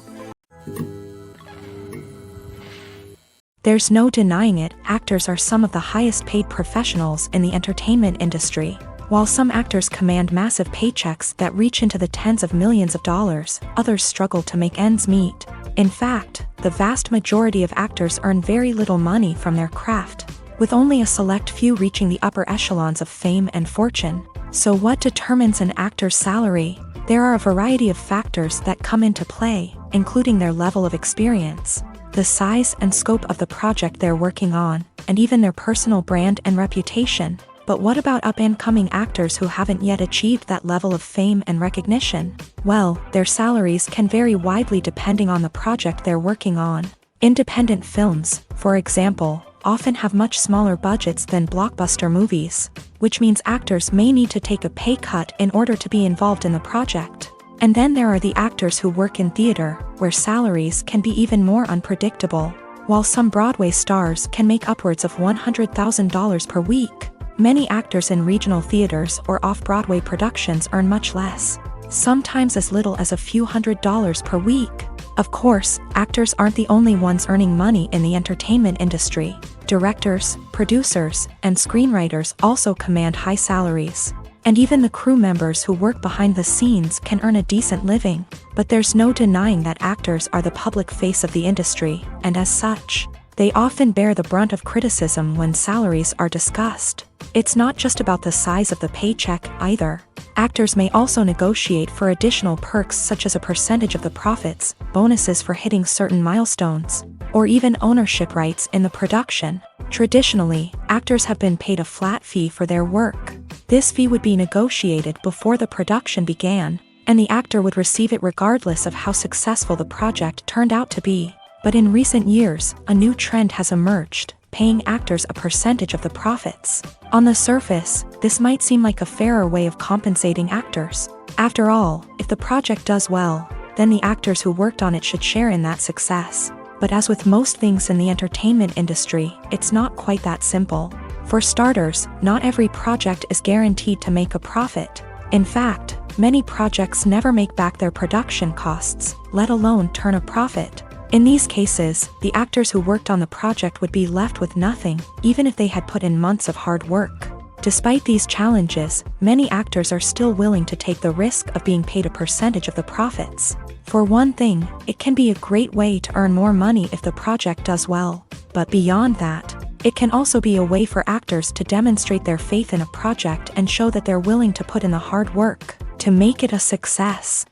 There's no denying it, actors are some of the highest paid professionals in the entertainment industry. While some actors command massive paychecks that reach into the tens of millions of dollars, others struggle to make ends meet. In fact, the vast majority of actors earn very little money from their craft, with only a select few reaching the upper echelons of fame and fortune. So what determines an actor's salary? There are a variety of factors that come into play, including their level of experience, the size and scope of the project they're working on, and even their personal brand and reputation. But what about up-and-coming actors who haven't yet achieved that level of fame and recognition? Well, their salaries can vary widely depending on the project they're working on. Independent films, for example, often have much smaller budgets than blockbuster movies, which means actors may need to take a pay cut in order to be involved in the project. And then there are the actors who work in theater, where salaries can be even more unpredictable. While some Broadway stars can make upwards of $100,000 per week, many actors in regional theaters or off-Broadway productions earn much less, sometimes as little as a few $100s per week. Of course, actors aren't the only ones earning money in the entertainment industry. Directors, producers, and screenwriters also command high salaries. And even the crew members who work behind the scenes can earn a decent living. But there's no denying that actors are the public face of the industry, and as such, they often bear the brunt of criticism when salaries are discussed. It's not just about the size of the paycheck, either. Actors may also negotiate for additional perks such as a percentage of the profits, bonuses for hitting certain milestones, or even ownership rights in the production. Traditionally, actors have been paid a flat fee for their work. This fee would be negotiated before the production began, and the actor would receive it regardless of how successful the project turned out to be. But in recent years, a new trend has emerged, paying actors a percentage of the profits. On the surface, this might seem like a fairer way of compensating actors. After all, if the project does well, then the actors who worked on it should share in that success. But as with most things in the entertainment industry, it's not quite that simple. For starters, not every project is guaranteed to make a profit. In fact, many projects never make back their production costs, let alone turn a profit. In these cases, the actors who worked on the project would be left with nothing, even if they had put in months of hard work. Despite these challenges, many actors are still willing to take the risk of being paid a percentage of the profits. For one thing, it can be a great way to earn more money if the project does well. But beyond that, it can also be a way for actors to demonstrate their faith in a project and show that they're willing to put in the hard work to make it a success.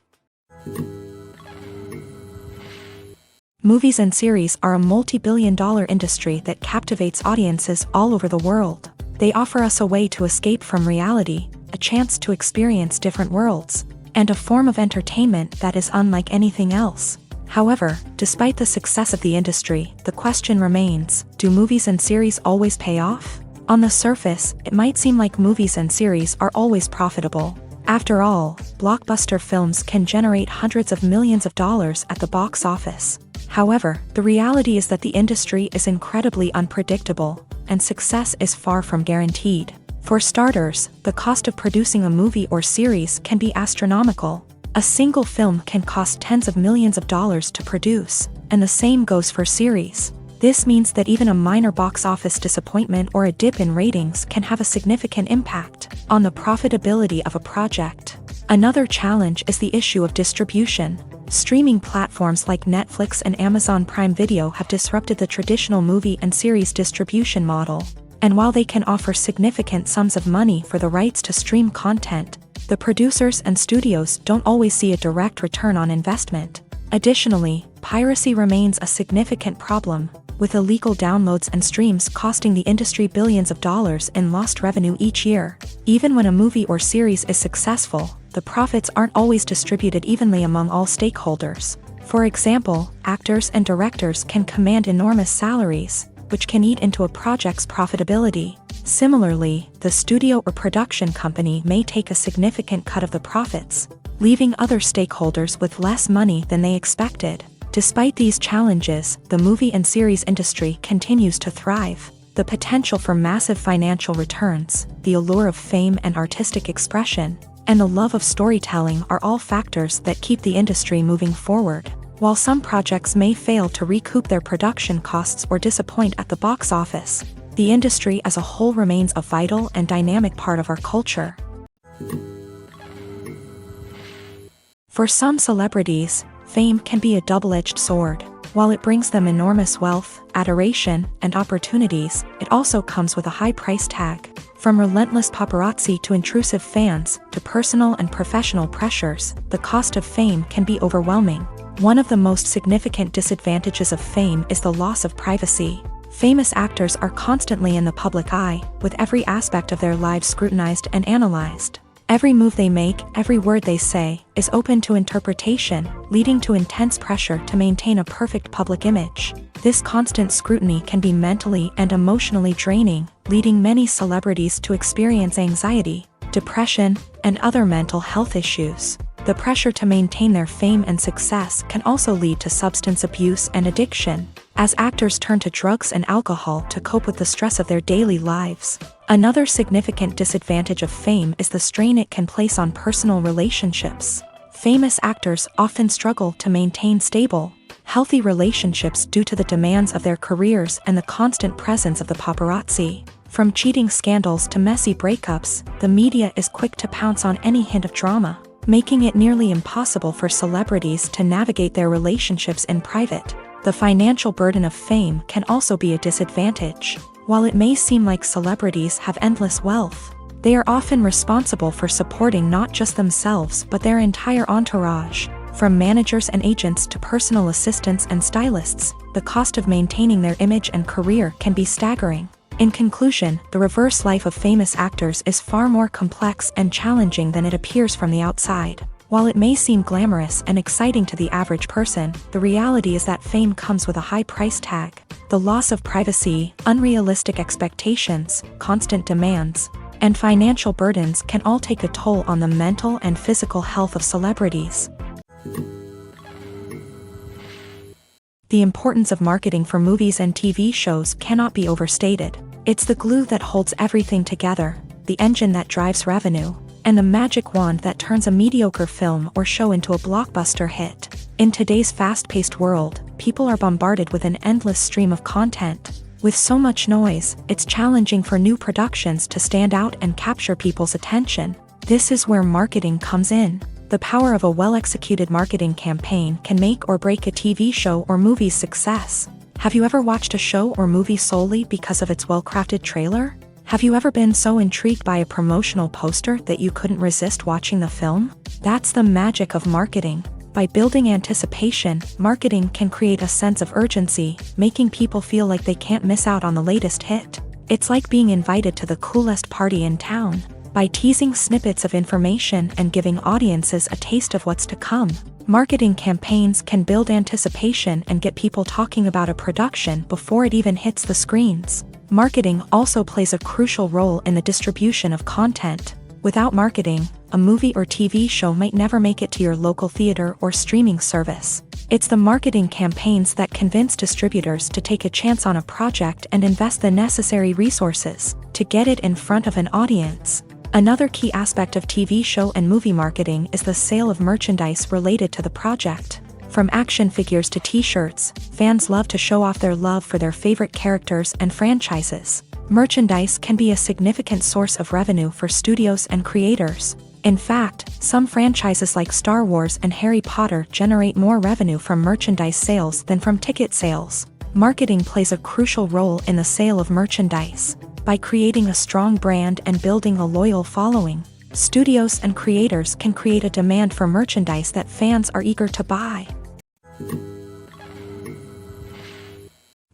Movies and series are a multi-billion-dollar industry that captivates audiences all over the world. They offer us a way to escape from reality, a chance to experience different worlds, and a form of entertainment that is unlike anything else. However, despite the success of the industry, the question remains, do movies and series always pay off? On the surface, it might seem like movies and series are always profitable. After all, blockbuster films can generate hundreds of millions of dollars at the box office. However, the reality is that the industry is incredibly unpredictable, and success is far from guaranteed. For starters, the cost of producing a movie or series can be astronomical. A single film can cost tens of millions of dollars to produce, and the same goes for series. This means that even a minor box office disappointment or a dip in ratings can have a significant impact on the profitability of a project. Another challenge is the issue of distribution. Streaming platforms like Netflix and Amazon Prime Video have disrupted the traditional movie and series distribution model. And while they can offer significant sums of money for the rights to stream content, the producers and studios don't always see a direct return on investment. Additionally, piracy remains a significant problem, with illegal downloads and streams costing the industry billions of dollars in lost revenue each year. Even when a movie or series is successful, the profits aren't always distributed evenly among all stakeholders. For example, actors and directors can command enormous salaries, which can eat into a project's profitability. Similarly, the studio or production company may take a significant cut of the profits, leaving other stakeholders with less money than they expected. Despite these challenges, the movie and series industry continues to thrive. The potential for massive financial returns, the allure of fame and artistic expression, and the love of storytelling are all factors that keep the industry moving forward. While some projects may fail to recoup their production costs or disappoint at the box office, the industry as a whole remains a vital and dynamic part of our culture. For some celebrities, fame can be a double-edged sword. While it brings them enormous wealth, adoration, and opportunities, it also comes with a high price tag. From relentless paparazzi to intrusive fans, to personal and professional pressures, the cost of fame can be overwhelming. One of the most significant disadvantages of fame is the loss of privacy. Famous actors are constantly in the public eye, with every aspect of their lives scrutinized and analyzed. Every move they make, every word they say, is open to interpretation, leading to intense pressure to maintain a perfect public image. This constant scrutiny can be mentally and emotionally draining, leading many celebrities to experience anxiety, depression, and other mental health issues. The pressure to maintain their fame and success can also lead to substance abuse and addiction, as actors turn to drugs and alcohol to cope with the stress of their daily lives. Another significant disadvantage of fame is the strain it can place on personal relationships. Famous actors often struggle to maintain stable, healthy relationships due to the demands of their careers and the constant presence of the paparazzi. From cheating scandals to messy breakups, the media is quick to pounce on any hint of drama, making it nearly impossible for celebrities to navigate their relationships in private. The financial burden of fame can also be a disadvantage. While it may seem like celebrities have endless wealth, they are often responsible for supporting not just themselves but their entire entourage. From managers and agents to personal assistants and stylists, the cost of maintaining their image and career can be staggering. In conclusion, the reverse life of famous actors is far more complex and challenging than it appears from the outside. While it may seem glamorous and exciting to the average person, the reality is that fame comes with a high price tag. The The loss of privacy, unrealistic expectations, constant demands, and financial burdens can all take a toll on the mental and physical health of celebrities. The importance of marketing for movies and TV shows cannot be overstated. It's the glue that holds everything together, the engine that drives revenue, and the magic wand that turns a mediocre film or show into a blockbuster hit. In today's fast-paced world, people are bombarded with an endless stream of content. With so much noise, it's challenging for new productions to stand out and capture people's attention. This is where marketing comes in. The power of a well-executed marketing campaign can make or break a TV show or movie's success. Have you ever watched a show or movie solely because of its well-crafted trailer? Have you ever been so intrigued by a promotional poster that you couldn't resist watching the film? That's the magic of marketing. By building anticipation, marketing can create a sense of urgency, making people feel like they can't miss out on the latest hit. It's like being invited to the coolest party in town. By teasing snippets of information and giving audiences a taste of what's to come, marketing campaigns can build anticipation and get people talking about a production before it even hits the screens. Marketing also plays a crucial role in the distribution of content. Without marketing, a movie or TV show might never make it to your local theater or streaming service. It's the marketing campaigns that convince distributors to take a chance on a project and invest the necessary resources to get it in front of an audience. Another key aspect of TV show and movie marketing is the sale of merchandise related to the project. From action figures to t-shirts, fans love to show off their love for their favorite characters and franchises. Merchandise can be a significant source of revenue for studios and creators. In fact, some franchises like Star Wars and Harry Potter generate more revenue from merchandise sales than from ticket sales. Marketing plays a crucial role in the sale of merchandise. By creating a strong brand and building a loyal following, studios and creators can create a demand for merchandise that fans are eager to buy.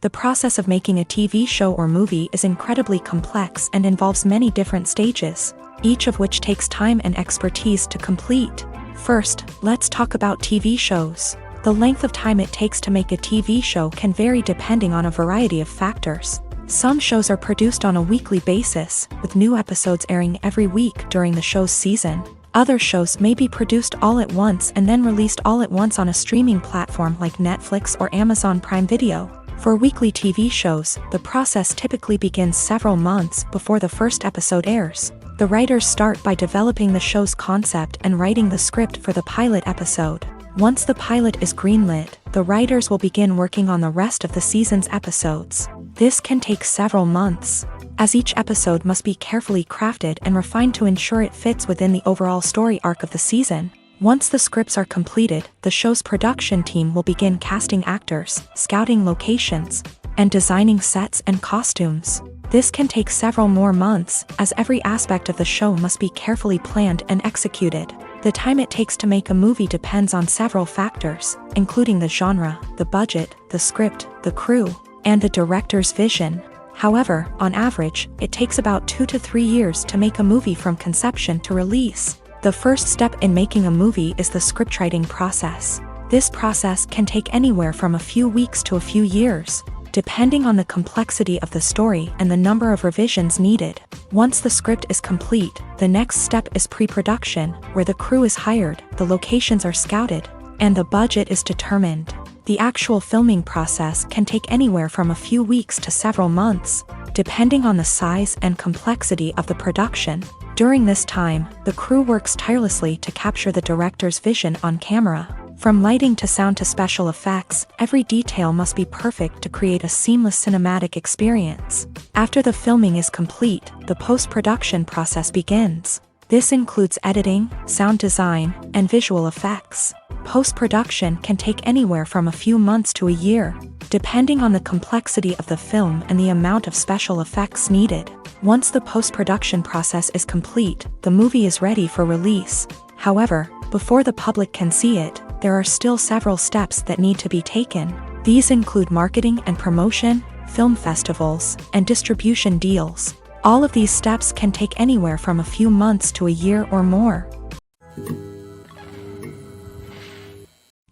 The process of making a TV show or movie is incredibly complex and involves many different stages, each of which takes time and expertise to complete. First, let's talk about TV shows. The length of time it takes to make a TV show can vary depending on a variety of factors. Some shows are produced on a weekly basis, with new episodes airing every week during the show's season. Other shows may be produced all at once and then released all at once on a streaming platform like Netflix or Amazon Prime Video. For weekly TV shows, the process typically begins several months before the first episode airs. The writers start by developing the show's concept and writing the script for the pilot episode. Once the pilot is greenlit, the writers will begin working on the rest of the season's episodes. This can take several months, as each episode must be carefully crafted and refined to ensure it fits within the overall story arc of the season. Once the scripts are completed, the show's production team will begin casting actors, scouting locations, and designing sets and costumes. This can take several more months, as every aspect of the show must be carefully planned and executed. The time it takes to make a movie depends on several factors, including the genre, the budget, the script, the crew, and the director's vision. However, on average, it takes about 2 to 3 years to make a movie from conception to release. The first step in making a movie is the scriptwriting process. This process can take anywhere from a few weeks to a few years, depending on the complexity of the story and the number of revisions needed. Once the script is complete, the next step is pre-production, where the crew is hired, the locations are scouted, and the budget is determined. The actual filming process can take anywhere from a few weeks to several months, depending on the size and complexity of the production. During this time, the crew works tirelessly to capture the director's vision on camera. From lighting to sound to special effects, every detail must be perfect to create a seamless cinematic experience. After the filming is complete, the post-production process begins. This includes editing, sound design, and visual effects. Post-production can take anywhere from a few months to a year, depending on the complexity of the film and the amount of special effects needed. Once the post-production process is complete, the movie is ready for release. However, before the public can see it, there are still several steps that need to be taken. These include marketing and promotion, film festivals, and distribution deals. All of these steps can take anywhere from a few months to a year or more.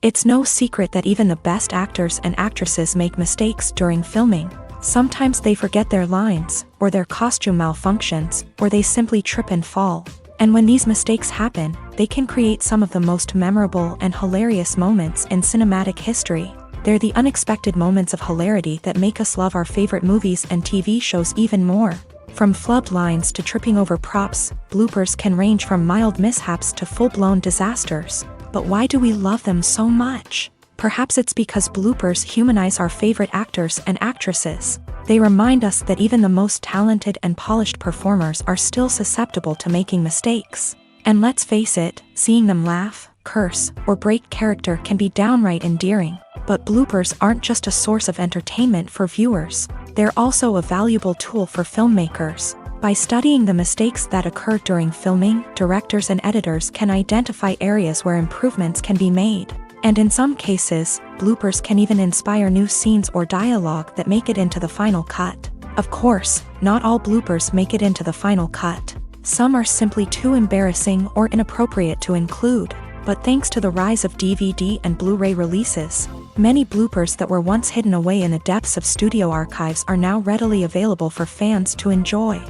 It's no secret that even the best actors and actresses make mistakes during filming. Sometimes they forget their lines, or their costume malfunctions, or they simply trip and fall. And when these mistakes happen, they can create some of the most memorable and hilarious moments in cinematic history. They're the unexpected moments of hilarity that make us love our favorite movies and TV shows even more. From flubbed lines to tripping over props, bloopers can range from mild mishaps to full-blown disasters. But why do we love them so much? Perhaps it's because bloopers humanize our favorite actors and actresses. They remind us that even the most talented and polished performers are still susceptible to making mistakes. And let's face it, seeing them laugh, curse, or break character can be downright endearing. But bloopers aren't just a source of entertainment for viewers. They're also a valuable tool for filmmakers. By studying the mistakes that occur during filming, directors and editors can identify areas where improvements can be made. And in some cases, bloopers can even inspire new scenes or dialogue that make it into the final cut. Of course, not all bloopers make it into the final cut. Some are simply too embarrassing or inappropriate to include. But thanks to the rise of DVD and Blu-ray releases, many bloopers that were once hidden away in the depths of studio archives are now readily available for fans to enjoy.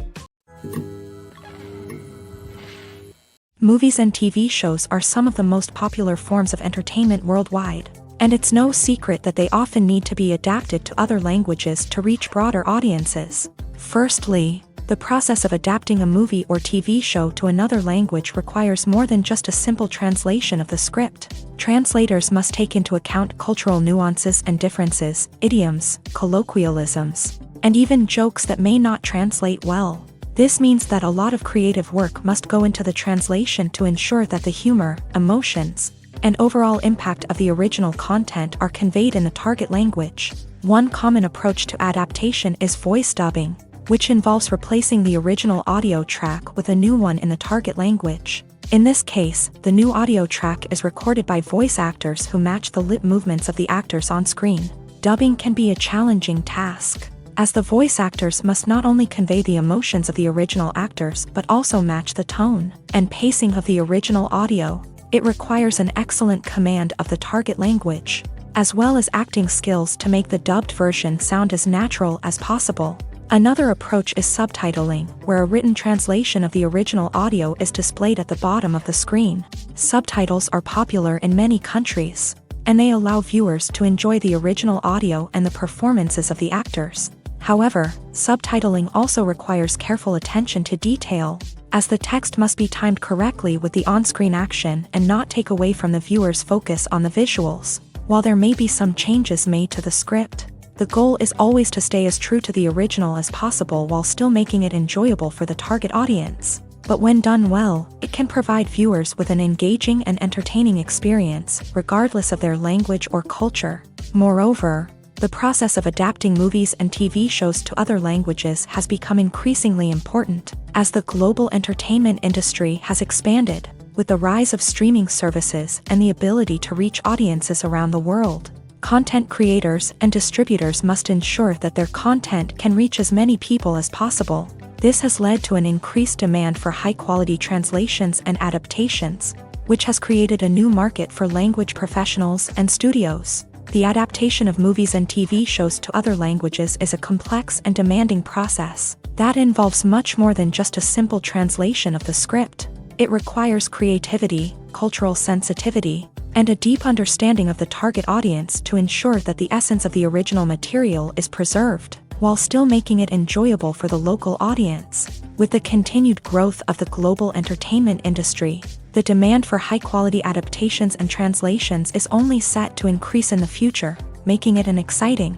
Movies and TV shows are some of the most popular forms of entertainment worldwide, and it's no secret that they often need to be adapted to other languages to reach broader audiences. Firstly, the process of adapting a movie or TV show to another language requires more than just a simple translation of the script. Translators must take into account cultural nuances and differences, idioms, colloquialisms, and even jokes that may not translate well. This means that a lot of creative work must go into the translation to ensure that the humor, emotions, and overall impact of the original content are conveyed in the target language. One common approach to adaptation is voice dubbing, which involves replacing the original audio track with a new one in the target language. In this case, the new audio track is recorded by voice actors who match the lip movements of the actors on screen. Dubbing can be a challenging task, as the voice actors must not only convey the emotions of the original actors but also match the tone and pacing of the original audio. It requires an excellent command of the target language, as well as acting skills to make the dubbed version sound as natural as possible. Another approach is subtitling, where a written translation of the original audio is displayed at the bottom of the screen. Subtitles are popular in many countries, and they allow viewers to enjoy the original audio and the performances of the actors. However, subtitling also requires careful attention to detail, as the text must be timed correctly with the on-screen action and not take away from the viewer's focus on the visuals. While there may be some changes made to the script, the goal is always to stay as true to the original as possible while still making it enjoyable for the target audience. But when done well, it can provide viewers with an engaging and entertaining experience, regardless of their language or culture. Moreover, the process of adapting movies and TV shows to other languages has become increasingly important, as the global entertainment industry has expanded, with the rise of streaming services and the ability to reach audiences around the world. Content creators and distributors must ensure that their content can reach as many people as possible. This has led to an increased demand for high-quality translations and adaptations, which has created a new market for language professionals and studios. The adaptation of movies and TV shows to other languages is a complex and demanding process that involves much more than just a simple translation of the script. It requires creativity, cultural sensitivity, and a deep understanding of the target audience to ensure that the essence of the original material is preserved, while still making it enjoyable for the local audience. With the continued growth of the global entertainment industry, the demand for high-quality adaptations and translations is only set to increase in the future, making it an exciting.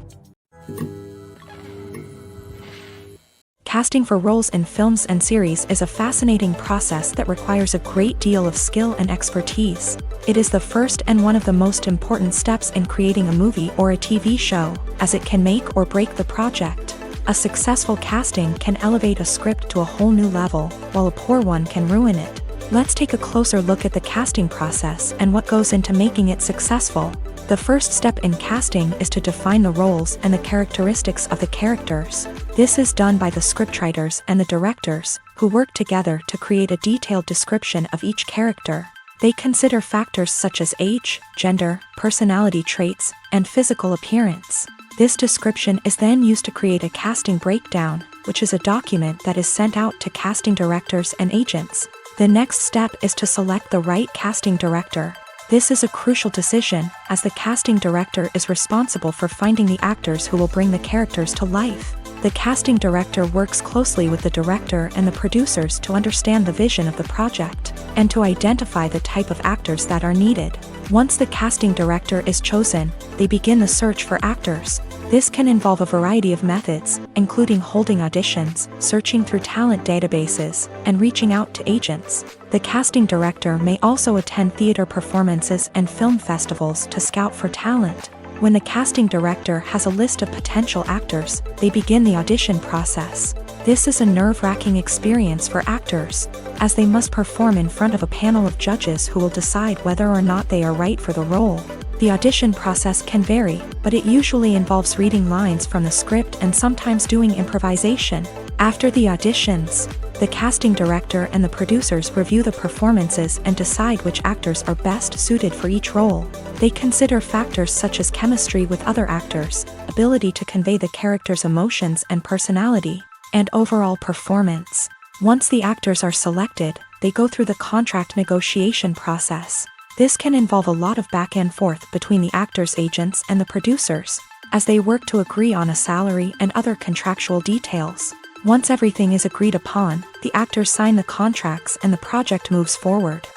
Casting for roles in films and series is a fascinating process that requires a great deal of skill and expertise. It is the first and one of the most important steps in creating a movie or a TV show, as it can make or break the project. A successful casting can elevate a script to a whole new level, while a poor one can ruin it. Let's take a closer look at the casting process and what goes into making it successful. The first step in casting is to define the roles and the characteristics of the characters. This is done by the scriptwriters and the directors, who work together to create a detailed description of each character. They consider factors such as age, gender, personality traits, and physical appearance. This description is then used to create a casting breakdown, which is a document that is sent out to casting directors and agents. The next step is to select the right casting director. This is a crucial decision, as the casting director is responsible for finding the actors who will bring the characters to life. The casting director works closely with the director and the producers to understand the vision of the project, and to identify the type of actors that are needed. Once the casting director is chosen, they begin the search for actors. This can involve a variety of methods, including holding auditions, searching through talent databases, and reaching out to agents. The casting director may also attend theater performances and film festivals to scout for talent. When the casting director has a list of potential actors, they begin the audition process. This is a nerve-wracking experience for actors, as they must perform in front of a panel of judges who will decide whether or not they are right for the role. The audition process can vary, but it usually involves reading lines from the script and sometimes doing improvisation. After the auditions, the casting director and the producers review the performances and decide which actors are best suited for each role. They consider factors such as chemistry with other actors, ability to convey the character's emotions and personality, and overall performance. Once the actors are selected, they go through the contract negotiation process. This can involve a lot of back and forth between the actors' agents and the producers, as they work to agree on a salary and other contractual details. Once everything is agreed upon, the actors sign the contracts and the project moves forward.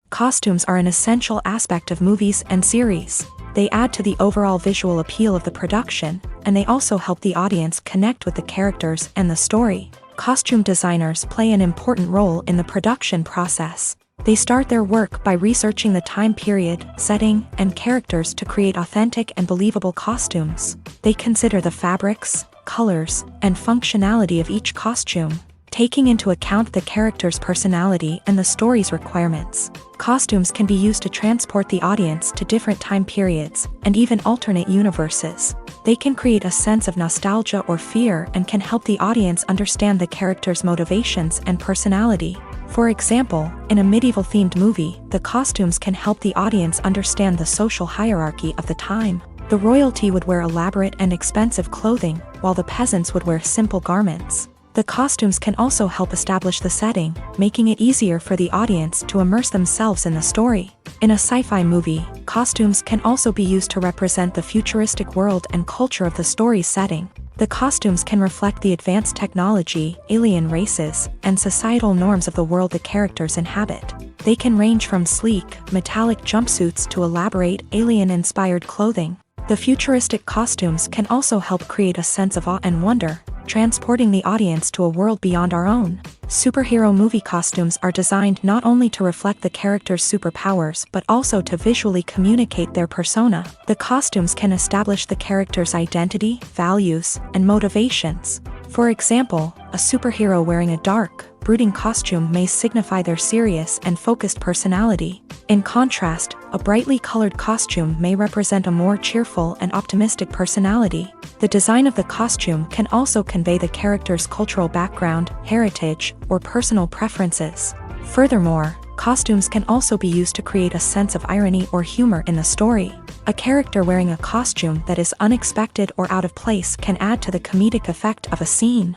Costumes are an essential aspect of movies and series. They add to the overall visual appeal of the production, and they also help the audience connect with the characters and the story. Costume designers play an important role in the production process. They start their work by researching the time period, setting, and characters to create authentic and believable costumes. They consider the fabrics, colors, and functionality of each costume, taking into account the character's personality and the story's requirements. Costumes can be used to transport the audience to different time periods, and even alternate universes. They can create a sense of nostalgia or fear and can help the audience understand the character's motivations and personality. For example, in a medieval-themed movie, the costumes can help the audience understand the social hierarchy of the time. The royalty would wear elaborate and expensive clothing, while the peasants would wear simple garments. The costumes can also help establish the setting, making it easier for the audience to immerse themselves in the story. In a sci-fi movie, costumes can also be used to represent the futuristic world and culture of the story's setting. The costumes can reflect the advanced technology, alien races, and societal norms of the world the characters inhabit. They can range from sleek, metallic jumpsuits to elaborate, alien-inspired clothing. The futuristic costumes can also help create a sense of awe and wonder, transporting the audience to a world beyond our own. Superhero movie costumes are designed not only to reflect the character's superpowers but also to visually communicate their persona. The costumes can establish the character's identity, values, and motivations. For example, a superhero wearing a dark, brooding costume may signify their serious and focused personality. In contrast, a brightly colored costume may represent a more cheerful and optimistic personality. The design of the costume can also convey the character's cultural background, heritage, or personal preferences. Furthermore, costumes can also be used to create a sense of irony or humor in the story. A character wearing a costume that is unexpected or out of place can add to the comedic effect of a scene.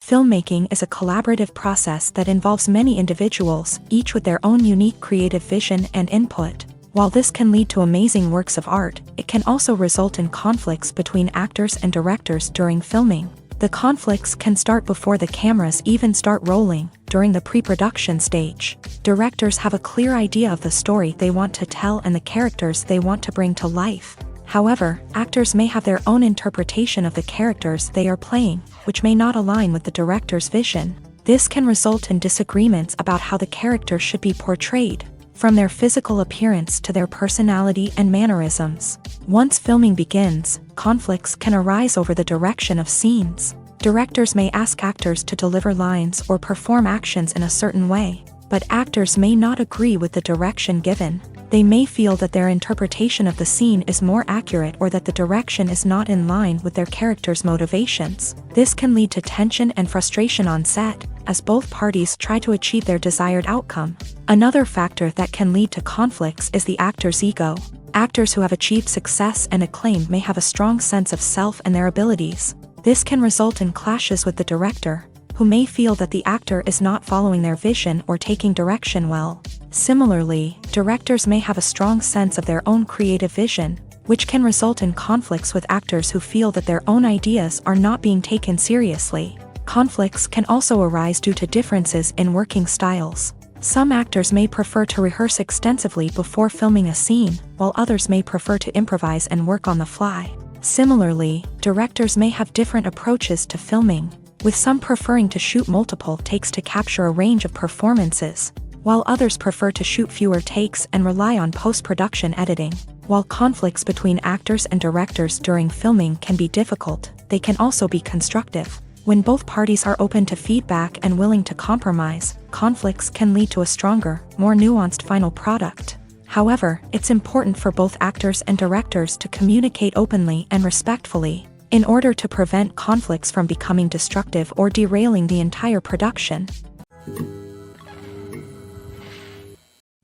Filmmaking is a collaborative process that involves many individuals, each with their own unique creative vision and input. While this can lead to amazing works of art, it can also result in conflicts between actors and directors during filming. The conflicts can start before the cameras even start rolling, during the pre-production stage. Directors have a clear idea of the story they want to tell and the characters they want to bring to life. However, actors may have their own interpretation of the characters they are playing, which may not align with the director's vision. This can result in disagreements about how the character should be portrayed, from their physical appearance to their personality and mannerisms. Once filming begins, conflicts can arise over the direction of scenes. Directors may ask actors to deliver lines or perform actions in a certain way. but actors may not agree with the direction given. They may feel that their interpretation of the scene is more accurate or that the direction is not in line with their character's motivations. This can lead to tension and frustration on set, as both parties try to achieve their desired outcome. Another factor that can lead to conflicts is the actor's ego. Actors who have achieved success and acclaim may have a strong sense of self and their abilities. This can result in clashes with the director, who may feel that the actor is not following their vision or taking direction well. Similarly, directors may have a strong sense of their own creative vision, which can result in conflicts with actors who feel that their own ideas are not being taken seriously. Conflicts can also arise due to differences in working styles. Some actors may prefer to rehearse extensively before filming a scene, while others may prefer to improvise and work on the fly. Similarly, directors may have different approaches to filming, with some preferring to shoot multiple takes to capture a range of performances, while others prefer to shoot fewer takes and rely on post-production editing. While conflicts between actors and directors during filming can be difficult, they can also be constructive. When both parties are open to feedback and willing to compromise, conflicts can lead to a stronger, more nuanced final product. However, it's important for both actors and directors to communicate openly and respectfully, in order to prevent conflicts from becoming destructive or derailing the entire production.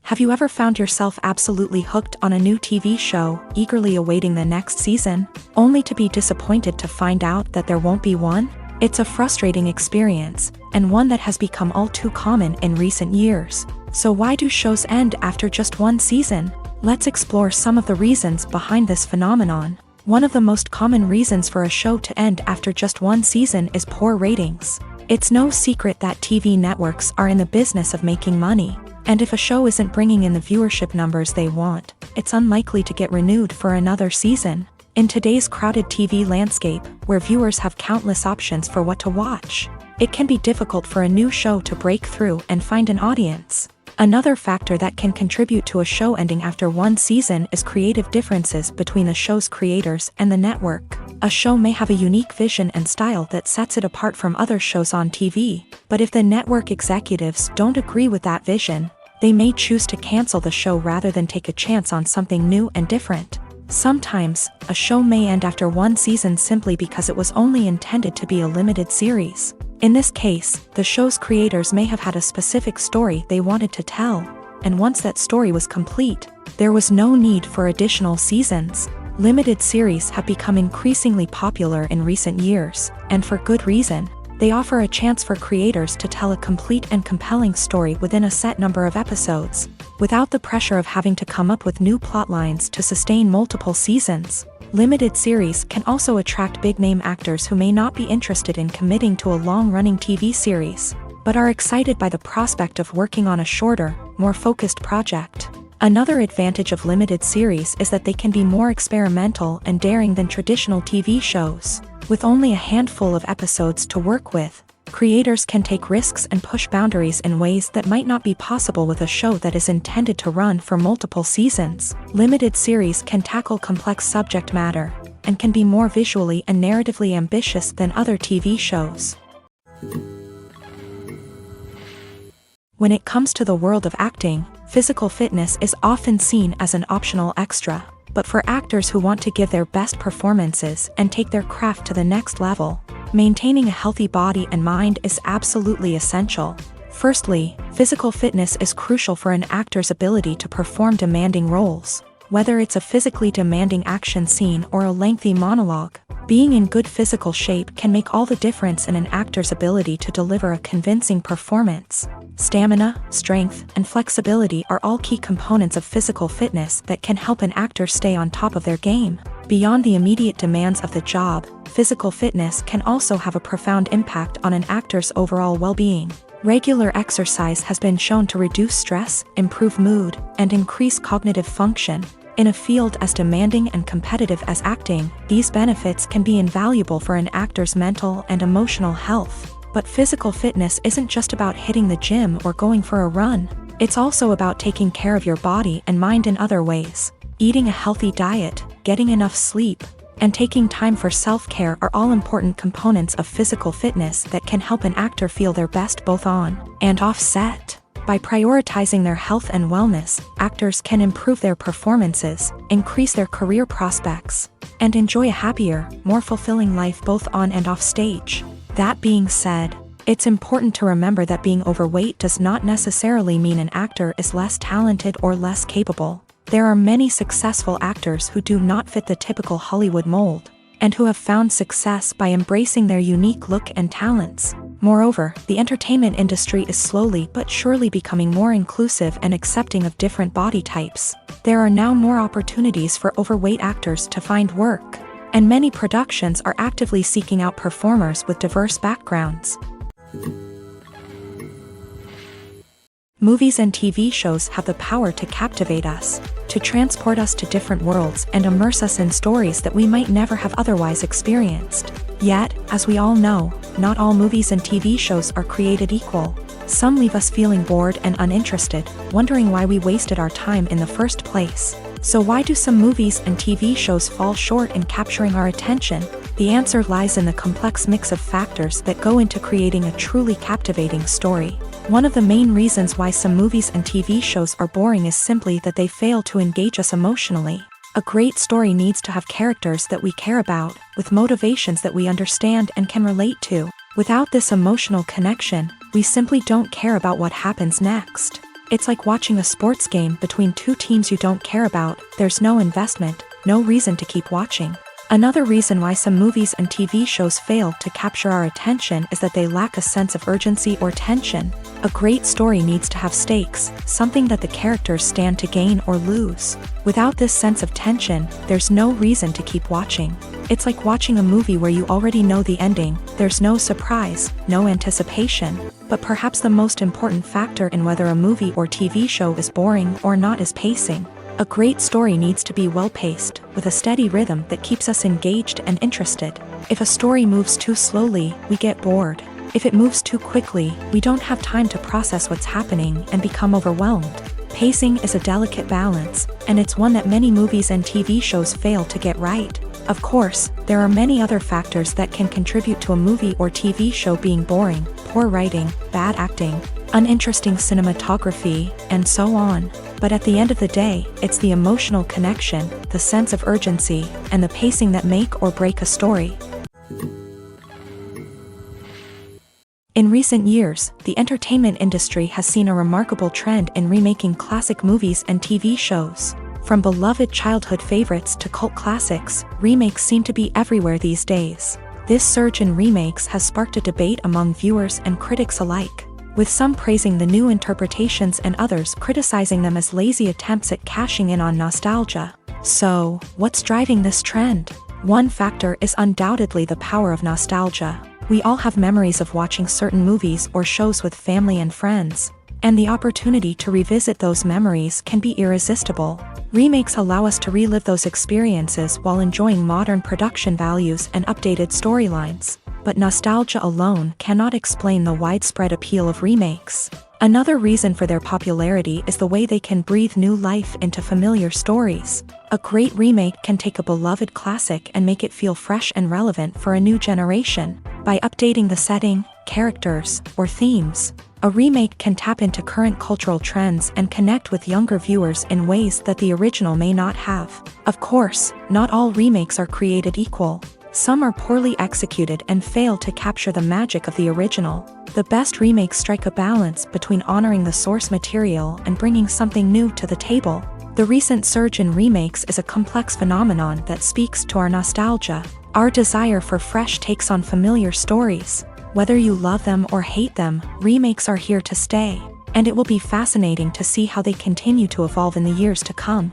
Have you ever found yourself absolutely hooked on a new TV show, eagerly awaiting the next season, only to be disappointed to find out that there won't be one? It's a frustrating experience, and one that has become all too common in recent years. So why do shows end after just one season? Let's explore some of the reasons behind this phenomenon. One of the most common reasons for a show to end after just one season is poor ratings. It's no secret that TV networks are in the business of making money, and if a show isn't bringing in the viewership numbers they want, it's unlikely to get renewed for another season. In today's crowded TV landscape, where viewers have countless options for what to watch, it can be difficult for a new show to break through and find an audience. Another factor that can contribute to a show ending after one season is creative differences between the show's creators and the network. A show may have a unique vision and style that sets it apart from other shows on TV, but if the network executives don't agree with that vision, they may choose to cancel the show rather than take a chance on something new and different. Sometimes, a show may end after one season simply because it was only intended to be a limited series. In this case, the show's creators may have had a specific story they wanted to tell, and once that story was complete, there was no need for additional seasons. Limited series have become increasingly popular in recent years, and for good reason. They offer a chance for creators to tell a complete and compelling story within a set number of episodes, without the pressure of having to come up with new plotlines to sustain multiple seasons. Limited series can also attract big-name actors who may not be interested in committing to a long-running TV series, but are excited by the prospect of working on a shorter, more focused project. Another advantage of limited series is that they can be more experimental and daring than traditional TV shows. With only a handful of episodes to work with, creators can take risks and push boundaries in ways that might not be possible with a show that is intended to run for multiple seasons. Limited series can tackle complex subject matter, and can be more visually and narratively ambitious than other TV shows. When it comes to the world of acting, physical fitness is often seen as an optional extra. But for actors who want to give their best performances and take their craft to the next level, maintaining a healthy body and mind is absolutely essential. Firstly, physical fitness is crucial for an actor's ability to perform demanding roles. Whether it's a physically demanding action scene or a lengthy monologue, being in good physical shape can make all the difference in an actor's ability to deliver a convincing performance. Stamina, strength, and flexibility are all key components of physical fitness that can help an actor stay on top of their game. Beyond the immediate demands of the job, physical fitness can also have a profound impact on an actor's overall well-being. Regular exercise has been shown to reduce stress, improve mood, and increase cognitive function. In a field as demanding and competitive as acting, these benefits can be invaluable for an actor's mental and emotional health. But physical fitness isn't just about hitting the gym or going for a run. It's also about taking care of your body and mind in other ways. Eating a healthy diet, getting enough sleep, and taking time for self-care are all important components of physical fitness that can help an actor feel their best both on and off set. By prioritizing their health and wellness, actors can improve their performances, increase their career prospects, and enjoy a happier, more fulfilling life both on and off stage. That being said, it's important to remember that being overweight does not necessarily mean an actor is less talented or less capable. There are many successful actors who do not fit the typical Hollywood mold, and who have found success by embracing their unique look and talents. Moreover, the entertainment industry is slowly but surely becoming more inclusive and accepting of different body types. There are now more opportunities for overweight actors to find work, and many productions are actively seeking out performers with diverse backgrounds. Movies and TV shows have the power to captivate us, to transport us to different worlds and immerse us in stories that we might never have otherwise experienced. Yet, as we all know, not all movies and TV shows are created equal. Some leave us feeling bored and uninterested, wondering why we wasted our time in the first place. So why do some movies and TV shows fall short in capturing our attention? The answer lies in the complex mix of factors that go into creating a truly captivating story. One of the main reasons why some movies and TV shows are boring is simply that they fail to engage us emotionally. A great story needs to have characters that we care about, with motivations that we understand and can relate to. Without this emotional connection, we simply don't care about what happens next. It's like watching a sports game between two teams you don't care about. There's no investment, no reason to keep watching. Another reason why some movies and TV shows fail to capture our attention is that they lack a sense of urgency or tension. A great story needs to have stakes, something that the characters stand to gain or lose. Without this sense of tension, there's no reason to keep watching. It's like watching a movie where you already know the ending. There's no surprise, no anticipation. But perhaps the most important factor in whether a movie or TV show is boring or not is pacing. A great story needs to be well-paced, with a steady rhythm that keeps us engaged and interested. If a story moves too slowly, we get bored. If it moves too quickly, we don't have time to process what's happening and become overwhelmed. Pacing is a delicate balance, and it's one that many movies and TV shows fail to get right. Of course, there are many other factors that can contribute to a movie or TV show being boring: poor writing, bad acting, uninteresting cinematography, and so on. But at the end of the day, it's the emotional connection, the sense of urgency, and the pacing that make or break a story. In recent years, the entertainment industry has seen a remarkable trend in remaking classic movies and TV shows. From beloved childhood favorites to cult classics, remakes seem to be everywhere these days. This surge in remakes has sparked a debate among viewers and critics alike, with some praising the new interpretations and others criticizing them as lazy attempts at cashing in on nostalgia. So, what's driving this trend? One factor is undoubtedly the power of nostalgia. We all have memories of watching certain movies or shows with family and friends, and the opportunity to revisit those memories can be irresistible. Remakes allow us to relive those experiences while enjoying modern production values and updated storylines. But nostalgia alone cannot explain the widespread appeal of remakes. Another reason for their popularity is the way they can breathe new life into familiar stories. A great remake can take a beloved classic and make it feel fresh and relevant for a new generation. By updating the setting, characters, or themes, a remake can tap into current cultural trends and connect with younger viewers in ways that the original may not have. Of course, not all remakes are created equal. Some are poorly executed and fail to capture the magic of the original. The best remakes strike a balance between honoring the source material and bringing something new to the table. The recent surge in remakes is a complex phenomenon that speaks to our nostalgia, our desire for fresh takes on familiar stories. Whether you love them or hate them, remakes are here to stay, and it will be fascinating to see how they continue to evolve in the years to come.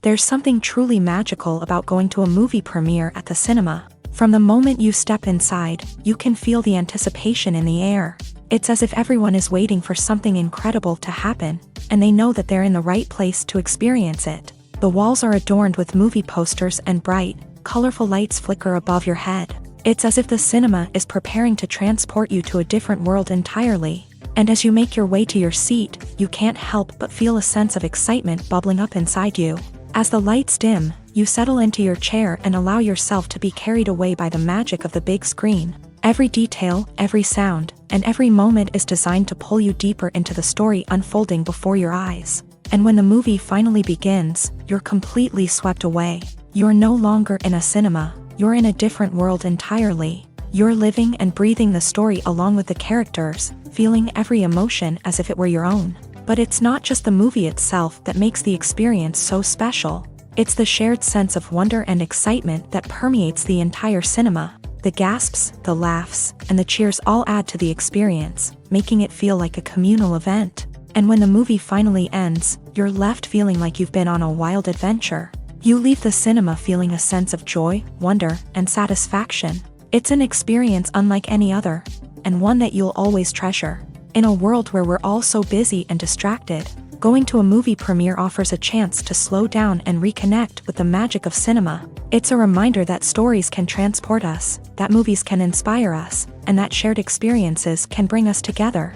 There's something truly magical about going to a movie premiere at the cinema. From the moment you step inside, you can feel the anticipation in the air. It's as if everyone is waiting for something incredible to happen, and they know that they're in the right place to experience it. The walls are adorned with movie posters and bright, colorful lights flicker above your head. It's as if the cinema is preparing to transport you to a different world entirely. And as you make your way to your seat, you can't help but feel a sense of excitement bubbling up inside you. As the lights dim, you settle into your chair and allow yourself to be carried away by the magic of the big screen. Every detail, every sound, and every moment is designed to pull you deeper into the story unfolding before your eyes. And when the movie finally begins, you're completely swept away. You're no longer in a cinema, you're in a different world entirely. You're living and breathing the story along with the characters, feeling every emotion as if it were your own. But it's not just the movie itself that makes the experience so special. It's the shared sense of wonder and excitement that permeates the entire cinema. The gasps, the laughs, and the cheers all add to the experience, making it feel like a communal event. And when the movie finally ends, you're left feeling like you've been on a wild adventure. You leave the cinema feeling a sense of joy, wonder, and satisfaction. It's an experience unlike any other, and one that you'll always treasure. In a world where we're all so busy and distracted, going to a movie premiere offers a chance to slow down and reconnect with the magic of cinema. It's a reminder that stories can transport us, that movies can inspire us, and that shared experiences can bring us together.